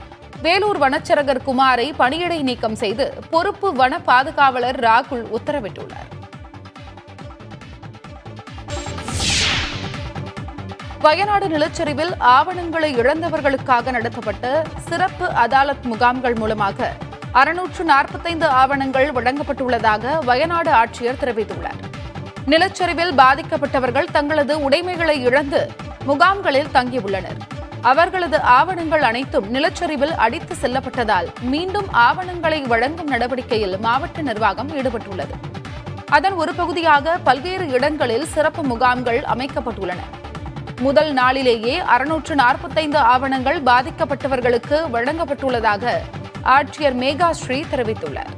வேலூர் வனச்சரகர் குமாரை பணியிடை நீக்கம் செய்து பொறுப்பு வன பாதுகாவலர் ராகுல் உத்தரவிட்டுள்ளார். வயநாடு நிலச்சரிவில் ஆவணங்களை இழந்தவர்களுக்காக நடத்தப்பட்ட சிறப்பு அதாலத் முகாம்கள் மூலமாக 645 ஆவணங்கள் வழங்கப்பட்டுள்ளதாக வயநாடு ஆட்சியர் தெரிவித்துள்ளார். நிலச்சரிவில் பாதிக்கப்பட்டவர்கள் தங்களது உடைமைகளை இழந்து முகாம்களில் தங்கியுள்ளனர். அவர்களது ஆவணங்கள் அனைத்தும் நிலச்சரிவில் அடித்து செல்லப்பட்டதால் மீண்டும் ஆவணங்களை வழங்கும் நடவடிக்கையில் மாவட்ட நிர்வாகம் ஈடுபட்டுள்ளது. அதன் ஒரு பகுதியாக பல்வேறு இடங்களில் சிறப்பு முகாம்கள் அமைக்கப்பட்டுள்ளன. முதல் நாளிலேயே 645 ஆவணங்கள் பாதிக்கப்பட்டவர்களுக்கு வழங்கப்பட்டுள்ளதாக ஆட்சியர் மேகாஸ்ரீ தெரிவித்துள்ளார்.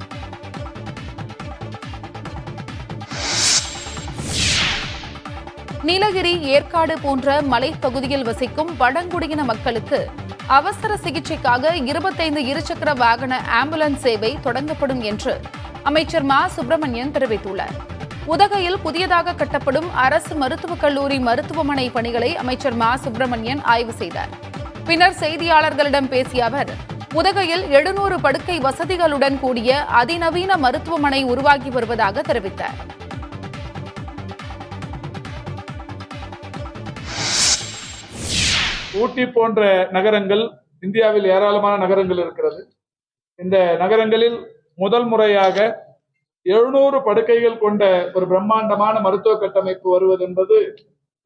நீலகிரி, ஏற்காடு போன்ற மலைப்பகுதியில் வசிக்கும் பழங்குடியின மக்களுக்கு அவசர சிகிச்சைக்காக 25 இருசக்கர வாகன ஆம்புலன்ஸ் சேவை தொடங்கப்படும் என்று அமைச்சர் மா சுப்பிரமணியன் தெரிவித்துள்ளார். உதகையில் புதியதாக கட்டப்படும் அரசு மருத்துவக் கல்லூரி மருத்துவமனை பணிகளை அமைச்சர் மா சுப்பிரமணியன் ஆய்வு செய்தார். பின்னர் செய்தியாளர்களிடம் பேசிய அவர், உதகையில் 700 படுக்கை வசதிகளுடன் கூடிய அதிநவீன மருத்துவமனை உருவாகி வருவதாக தெரிவித்தார். ஊட்டி போன்ற நகரங்கள் இந்தியாவில் ஏராளமான நகரங்கள் இருக்கிறது. இந்த நகரங்களில் முதல் முறையாக 700 படுக்கைகள் கொண்ட ஒரு பிரம்மாண்டமான மருத்துவ கட்டமைப்பு வருவது என்பது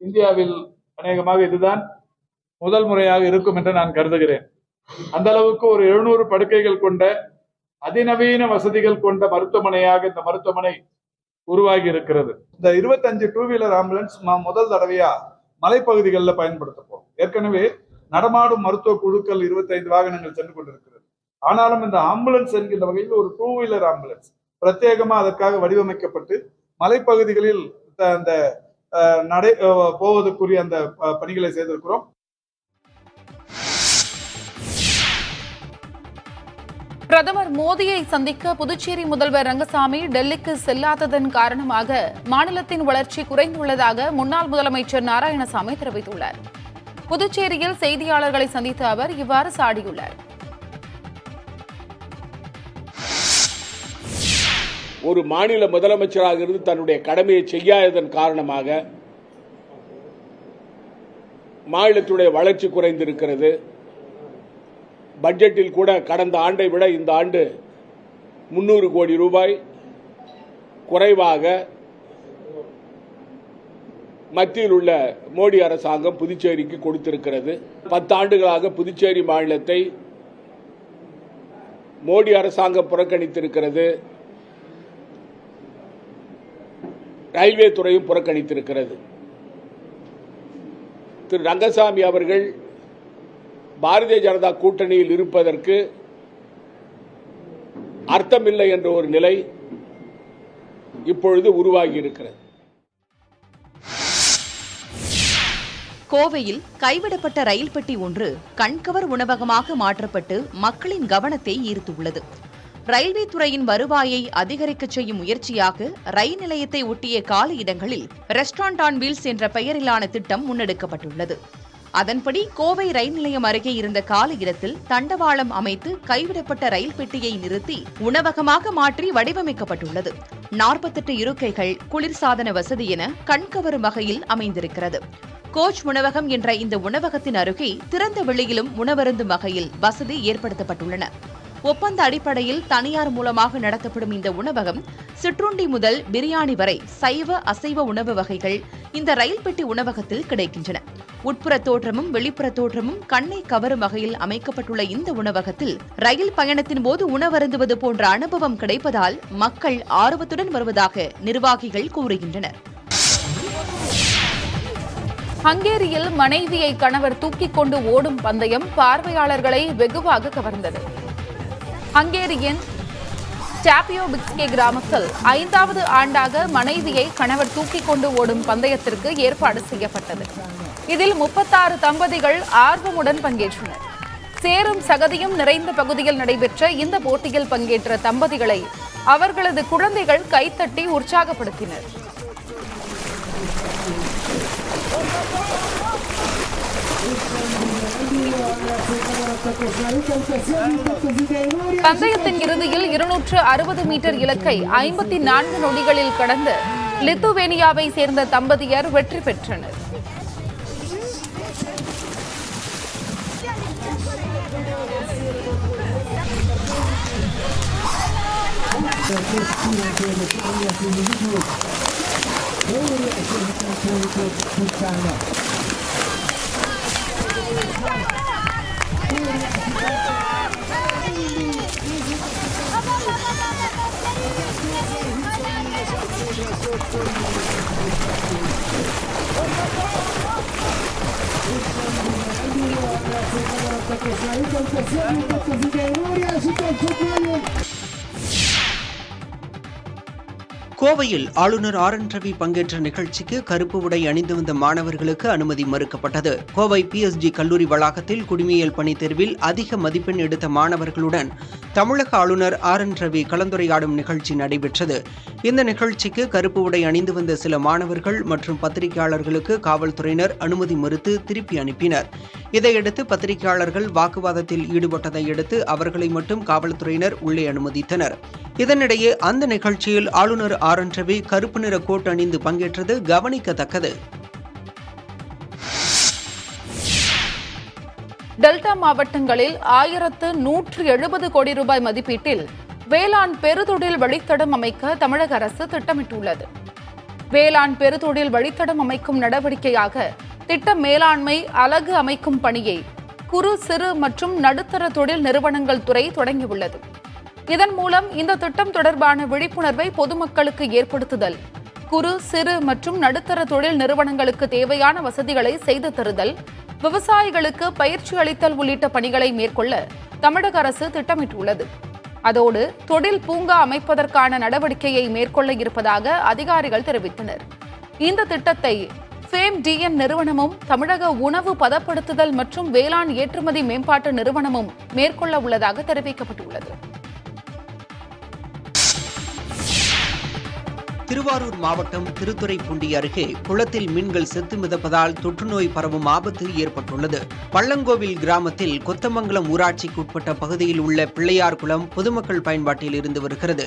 இந்தியாவில் அநேகமாக இதுதான் முதல் முறையாக இருக்கும் என்று நான் கருதுகிறேன். அந்த அளவுக்கு ஒரு 700 படுக்கைகள் கொண்ட அதிநவீன வசதிகள் கொண்ட மருத்துவமனையாக இந்த மருத்துவமனை உருவாகி இருக்கிறது. இந்த 25 டூ-வீலர் ஆம்புலன்ஸ் நாம் முதல் தடவையா மலைப்பகுதிகளில் பயன்படுத்த போறோம். ஏற்கனவே நடமாடும் மருத்துவ குழுக்கள் 25 வாகனங்கள் சென்று கொண்டிருக்கிறது. ஆனாலும் இந்த ஆம்புலன்ஸ் என்கின்ற வகையில் ஒரு டூ-வீலர் ஆம்புலன்ஸ் பிரத்யேகமா அதற்காக வடிவமைக்கப்பட்டு மலைப்பகுதிகளில் அந்த போவதற்குரிய அந்த பணிகளை செய்திருக்கிறோம். பிரதமர் மோடியை சந்திக்க புதுச்சேரி முதல்வர் ரங்கசாமி டெல்லிக்கு செல்லாததன் காரணமாக மாநிலத்தின் வளர்ச்சி குறைந்துள்ளதாக முன்னாள் முதலமைச்சர் நாராயணசாமி தெரிவித்துள்ளார். புதுச்சேரியில் செய்தியாளர்களை சந்தித்த அவர் இவ்வாறு சாடியுள்ளார். ஒரு மாநில முதலமைச்சராக இருந்து தன்னுடைய கடமையை செய்யாததன் காரணமாக மாநிலத்துடைய வளர்ச்சி குறைந்திருக்கிறது. பட்ஜெட்டில் கூட கடந்த ஆண்டை விட இந்த ஆண்டு 300 கோடி ரூபாய் குறைவாக மத்தியில் உள்ள மோடி அரசாங்கம் புதுச்சேரிக்கு கொடுத்திருக்கிறது. 10 ஆண்டுகளாக புதுச்சேரி மாநிலத்தை மோடி அரசாங்கம் புறக்கணித்திருக்கிறது. ரயில்வே துறையும் புறக்கணித்திருக்கிறது. திரு ரங்கசாமி அவர்கள் பாரதிய ஜனதா கூட்டணியில் இருப்பதற்கு அர்த்தமில்லை என்ற ஒரு நிலை இப்பொழுது உருவாகி இருக்கிறது. கோவையில் கைவிடப்பட்ட ரயில் பெட்டி ஒன்று கண்கவர் உணவகமாக மாற்றப்பட்டு மக்களின் கவனத்தை ஈர்த்துள்ளது. ரயில்வே துறையின் வருவாயை அதிகரிக்க செய்யும் முயற்சியாக ரயில் நிலையத்தை ஒட்டிய காலி இடங்களில் ரெஸ்டாரண்ட் ஆன் வீல்ஸ் என்ற பெயரிலான திட்டம் முன்னெடுக்கப்பட்டுள்ளது. அதன்படி கோவை ரயில் நிலையம் அருகே இருந்த காலி இடத்தில் தண்டவாளம் அமைத்து கைவிடப்பட்ட ரயில் பெட்டியை நிறுத்தி உணவகமாக மாற்றி வடிவமைக்கப்பட்டுள்ளது. 48 இருக்கைகள், குளிர்சாதன வசதி என கண்கவரும் வகையில் அமைந்திருக்கிறது. கோச் உணவகம் என்ற இந்த உணவகத்தின் அருகே திறந்த வெளியிலும் உணவருந்தும் வகையில் வசதி ஏற்படுத்தப்பட்டுள்ளன. ஒப்பந்த அடிப்படையில் தனியார் மூலமாக நடத்தப்படும் இந்த உணவகம் சிற்றுண்டி முதல் பிரியாணி வரை சைவ அசைவ உணவு வகைகள் இந்த ரயில் பெட்டி உணவகத்தில் கிடைக்கின்றன. உட்புற தோற்றமும் வெளிப்புற தோற்றமும் கண்ணை கவரும் வகையில் அமைக்கப்பட்டுள்ள இந்த உணவகத்தில் ரயில் பயணத்தின் போது உணவருந்துவது போன்ற அனுபவம் கிடைப்பதால் மக்கள் ஆர்வத்துடன் வருவதாக நிர்வாகிகள் கூறுகின்றனர். ஹங்கேரியில் மனைவியை கணவர் தூக்கிக் கொண்டு ஓடும் பந்தயம் பார்வையாளர்களை வெகுவாக கவர்ந்தது. ஹங்கேரியின் டாபியோபிக்ஸ்கே கிராமத்தில் 5வது ஆண்டாக மனைவியை கணவர் தூக்கிக் கொண்டு ஓடும் பந்தயத்திற்கு ஏற்பாடு செய்யப்பட்டது. இதில் 36 தம்பதிகள் ஆர்வமுடன் பங்கேற்றனர். சேரும் சகதியும் நிறைந்த பகுதியில் நடைபெற்ற இந்த போட்டியில் பங்கேற்ற தம்பதிகளை அவர்களது குழந்தைகள் கைத்தட்டி உற்சாகப்படுத்தினர். பந்தயத்தின் இறுதியில் 260 மீட்டர் இலக்கை 54 நொடிகளில் கடந்து லித்துவேனியாவை சேர்ந்த தம்பதியர் வெற்றி பெற்றனர். கோவையில் ஆளுநர் ஆர் என் ரவி பங்கேற்ற நிகழ்ச்சிக்கு கருப்பு உடை அணிந்து வந்த மாணவர்களுக்கு அனுமதி மறுக்கப்பட்டது. கோவை PSG கல்லூரி வளாகத்தில் குடிமையியல் பணித் தேர்வில் அதிக மதிப்பெண் எடுத்த மாணவர்களுடன் தமிழக ஆளுநர் ஆர் என் ரவி கலந்துரையாடும் நிகழ்ச்சி நடைபெற்றது. இந்த நிகழ்ச்சிக்கு கருப்பு உடை அணிந்து வந்த சில மாணவர்கள் மற்றும் பத்திரிகையாளர்களுக்கு காவல்துறையினர் அனுமதி மறுத்து திருப்பி அனுப்பினர். இதையடுத்து பத்திரிகையாளர்கள் வாக்குவாதத்தில் ஈடுபட்டதை அடுத்து அவர்களை மட்டும் காவல்துறையினர் உள்ளே அனுமதித்தனர். இதனிடையே அந்த நிகழ்ச்சியில் ஆளுநர் ஆர் என் ரவி கருப்பு நிற கோட் அணிந்து பங்கேற்றது கவனிக்கத்தக்கது. டெல்டா மாவட்டங்களில் 1170 கோடி ரூபாய் மதிப்பீட்டில் வேளாண் பெருதொழில் வழித்தடம் அமைக்க தமிழக அரசு திட்டமிட்டுள்ளது. வேளாண் பெருதொழில் வழித்தடம் அமைக்கும் நடவடிக்கையாக திட்ட மேலாண்மை அலகு அமைக்கும் பணியை குறு சிறு மற்றும் நடுத்தர தொழில் நிறுவனங்கள் துறை தொடங்கியுள்ளது. இதன் மூலம் இந்த திட்டம் தொடர்பான விழிப்புணர்வை பொதுமக்களுக்கு ஏற்படுத்துதல், குறு சிறு மற்றும் நடுத்தர தொழில் நிறுவனங்களுக்கு தேவையான வசதிகளை செய்து தருதல், விவசாயிகளுக்கு பயிற்சி அளித்தல் உள்ளிட்ட பணிகளை மேற்கொள்ள தமிழக அரசு திட்டமிட்டுள்ளது. அதோடு தொழில் பூங்கா அமைப்பதற்கான நடவடிக்கையை மேற்கொள்ள இருப்பதாக அதிகாரிகள் தெரிவித்தனர். இந்த திட்டத்தை FAME-DN நிறுவனமும் தமிழக உணவு பதப்படுத்துதல் மற்றும் வேளாண் ஏற்றுமதி மேம்பாட்டு நிறுவனமும் மேற்கொள்ள உள்ளதாக தெரிவிக்கப்பட்டுள்ளது. திருவாரூர் மாவட்டம் திருத்துறைப்பூண்டி அருகே குளத்தில் மீன்கள் செத்து மிதப்பதால் தொற்றுநோய் பரவும் ஆபத்து ஏற்பட்டுள்ளது. பள்ளங்கோவில் கிராமத்தில் கொத்தமங்கலம் ஊராட்சிக்கு உட்பட்ட பகுதியில் உள்ள பிள்ளையார் குளம் பொதுமக்கள் பயன்பாட்டில் இருந்து வருகிறது.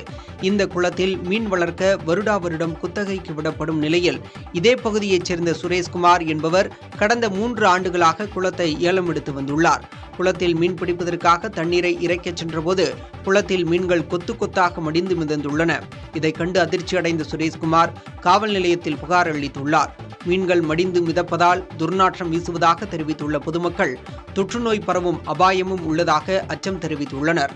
இந்த குளத்தில் மீன் வளர்க்க வருடா வருடம் குத்தகைக்கு விடப்படும் நிலையில் இதே பகுதியைச் சேர்ந்த சுரேஷ்குமார் என்பவர் கடந்த 3 ஆண்டுகளாக குளத்தை ஏலம் எடுத்து வந்துள்ளார். குளத்தில் மீன் பிடிப்பதற்காக தண்ணீரை இறைக்கச் சென்றபோது குளத்தில் மீன்கள் கொத்து கொத்தாக மடிந்து மிதந்துள்ளன. இதை கண்டு அதிர்ச்சியடைந்த சுரேஷ்குமார் காவல் நிலையத்தில் புகார் அளித்துள்ளார். மீன்கள் மடிந்து மிதப்பதால் துர்நாற்றம் வீசுவதாக தெரிவித்துள்ள பொதுமக்கள் தொற்றுநோய் பரவும் அபாயமும் உள்ளதாக அச்சம் தெரிவித்துள்ளனர்.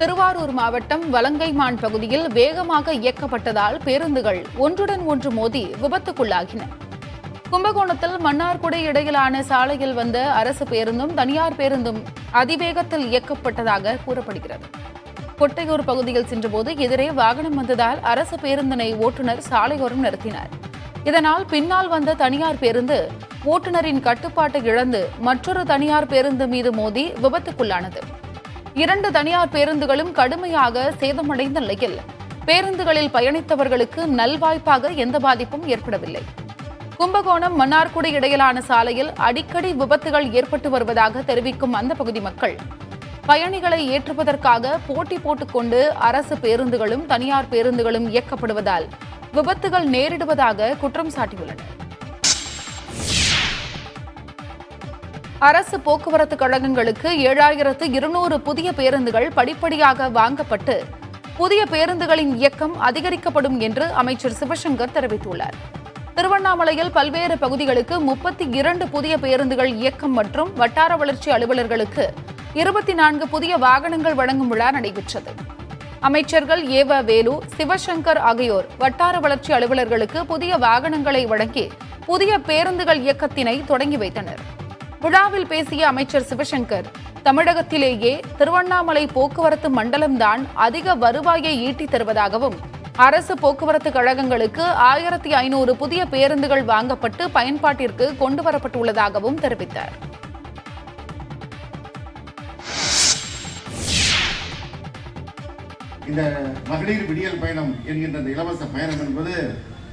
திருவாரூர் மாவட்டம் வலங்கைமான் பகுதியில் வேகமாக இயக்கப்பட்டதால் பேருந்துகள் ஒன்றுடன் ஒன்று மோதி விபத்துக்குள்ளாகின. கும்பகோணத்தில் மன்னார்குடி இடையிலான சாலையில் வந்த அரசு பேருந்தும் தனியார் பேருந்தும் அதிவேகத்தில் இயக்கப்பட்டதாக கூறப்படுகிறது. கொட்டையூர் பகுதியில் சென்றபோது எதிரே வாகனம் வந்ததால் அரசு பேருந்தினை ஓட்டுநர் சாலையோரம் நிறுத்தினார். இதனால் பின்னால் வந்த தனியார் பேருந்து ஓட்டுநரின் கட்டுப்பாட்டை இழந்து மற்றொரு தனியார் பேருந்து மீது மோதி விபத்துக்குள்ளானது. 2 தனியார் பேருந்துகளும் கடுமையாக சேதமடைந்த நிலையில் பேருந்துகளில் பயணித்தவர்களுக்கு நல்வாய்ப்பாக எந்த பாதிப்பும் ஏற்படவில்லை. கும்பகோணம் மன்னார்குடி இடையிலான சாலையில் அடிக்கடி விபத்துகள் ஏற்பட்டு வருவதாக தெரிவிக்கும் அந்த பகுதி மக்கள் பயணிகளை ஏற்றுவதற்காக போட்டி போட்டுக்கொண்டு அரசு பேருந்துகளும் தனியார் பேருந்துகளும் இயக்கப்படுவதால் விபத்துகள் நேரிடுவதாக குற்றம் சாட்டியுள்ளனர். அரசு போக்குவரத்து கழகங்களுக்கு 7200 புதிய பேருந்துகள் படிப்படியாக வாங்கப்பட்டு புதிய பேருந்துகளின் இயக்கம் அதிகரிக்கப்படும் என்று அமைச்சர் சிவசங்கர் தெரிவித்துள்ளார். திருவண்ணாமலையில் பல்வேறு பகுதிகளுக்கு 32 புதிய பேருந்துகள் இயக்கம் மற்றும் வட்டார வளர்ச்சி அலுவலர்களுக்கு 24 புதிய வாகனங்கள் வழங்கும் விழா நடைபெற்றது. அமைச்சர்கள் ஏவ வேலு, சிவசங்கர் ஆகியோர் வட்டார வளர்ச்சி அலுவலர்களுக்கு புதிய வாகனங்களை வழங்கி புதிய பேருந்துகள் இயக்கத்தினை தொடங்கி வைத்தனர். விழாவில் பேசிய அமைச்சர் சிவசங்கர், தமிழகத்திலேயே திருவண்ணாமலை போக்குவரத்து மண்டலம்தான் அதிக வருவாயை ஈட்டித் தருவதாகவும், அரசு போக்குவரத்து கழகங்களுக்கு 1500 புதிய பேருந்துகள் வாங்கப்பட்டு பயன்பாட்டிற்கு கொண்டுவரப்பட்டுள்ளதாகவும் தெரிவித்தார். இந்த மகளிர் விடியல் பயணம் என்கின்ற இந்த இலவச பயணம் என்பது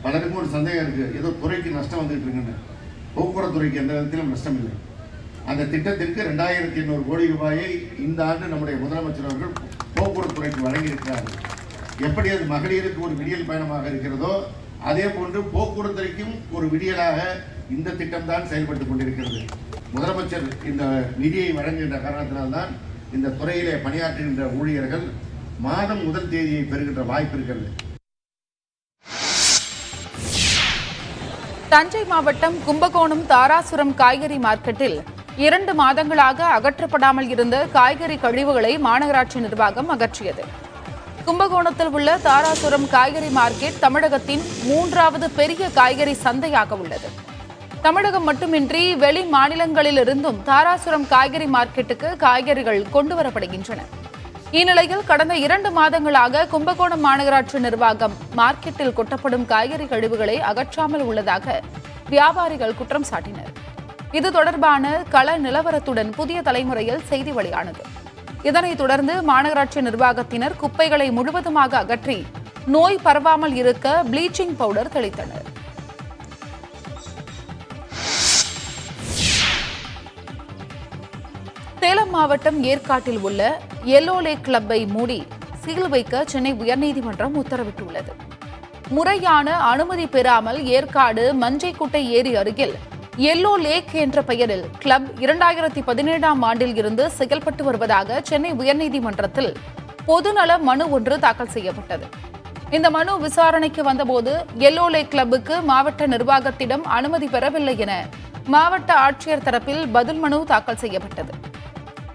பலருக்கும் ஒரு சந்தேகம் இருக்கு, ஏதோ துறைக்கு நஷ்டம் வந்துட்டு இருக்குன்னு. போக்குவரத்து துறைக்கு எந்த விதத்திலும் நஷ்டம் இல்லை. அந்த திட்டத்திற்கு 2800 கோடி ரூபாயை இந்த ஆண்டு நம்முடைய முதலமைச்சர் அவர்கள் போக்குவரத்து துறைக்கு வழங்கியிருக்கிறார்கள். எப்படி அது மகளிருக்கு ஒரு விடியல் பயணமாக இருக்கிறதோ அதே போன்று போக்குவரத்து துறைக்கும் ஒரு விடியலாக இந்த திட்டம் தான் செயல்பட்டு கொண்டிருக்கிறது. முதலமைச்சர் இந்த நிதியை வழங்குகின்ற காரணத்தினால்தான் இந்த துறையிலே பணியாற்றுகின்ற ஊழியர்கள் மாதம் 1 தேதியை பெறுகின்ற வாய்ப்பு இருக்கிறது. தஞ்சை மாவட்டம் கும்பகோணம் தாராசுரம் காய்கறி மார்க்கெட்டில் 2 மாதங்களாக அகற்றப்படாமல் இருந்த காய்கறி கழிவுகளை மாநகராட்சி நிர்வாகம் அகற்றியது. கும்பகோணத்தில் உள்ள தாராசுரம் காய்கறி மார்க்கெட் தமிழகத்தின் 3வது பெரிய காய்கறி சந்தையாக உள்ளது. தமிழகம் மட்டுமின்றி வெளி மாநிலங்களிலிருந்தும் தாராசுரம் காய்கறி மார்க்கெட்டுக்கு காய்கறிகள் கொண்டுவரப்படுகின்றன. இந்நிலையில் கடந்த 2 மாதங்களாக கும்பகோணம் மாநகராட்சி நிர்வாகம் மார்க்கெட்டில் கொட்டப்படும் காய்கறி கழிவுகளை அகற்றாமல் உள்ளதாக வியாபாரிகள் குற்றம் சாட்டினர். இது தொடர்பான கள நிலவரத்துடன் புதிய தலைமுறையில் செய்தி வெளியானது. இதனைத் தொடர்ந்து மாநகராட்சி நிர்வாகத்தினர் குப்பைகளை முழுவதுமாக அகற்றி நோய் பரவாமல் இருக்க ப்ளீச்சிங் பவுடர் தெளித்தனர். சேலம் மாவட்டம் ஏற்காட்டில் உள்ள எல்லோ லேக் கிளப்பை மூடி சீல் வைக்க சென்னை உயர்நீதிமன்றம் உத்தரவிட்டுள்ளது. முறையான அனுமதி பெறாமல் ஏற்காடு மஞ்சைக்குட்டை ஏரி அருகில் எல்லோ லேக் என்ற பெயரில் கிளப் 2017ஆம் ஆண்டில் இருந்து செயல்பட்டு வருவதாக சென்னை உயர்நீதிமன்றத்தில் பொதுநல மனு ஒன்று தாக்கல் செய்யப்பட்டது. இந்த மனு விசாரணைக்கு வந்தபோது எல்லோ லேக் கிளப்புக்கு மாவட்ட நிர்வாகத்திடம் அனுமதி பெறவில்லை என மாவட்ட ஆட்சியர் தரப்பில் பதில் மனு தாக்கல் செய்யப்பட்டது.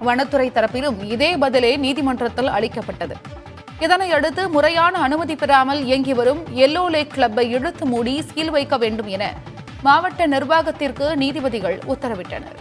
வனத்துறை தரப்பிலும் இதே பதிலே நீதிமன்றத்தில் அளிக்கப்பட்டது. இதனையடுத்து முறையான அனுமதி பெறாமல் இயங்கி வரும் எல்லோ லேக் கிளப்பை இழுத்து மூடி சீல் வைக்க வேண்டும் என மாவட்ட நிர்வாகத்திற்கு நீதிபதிகள் உத்தரவிட்டனர்.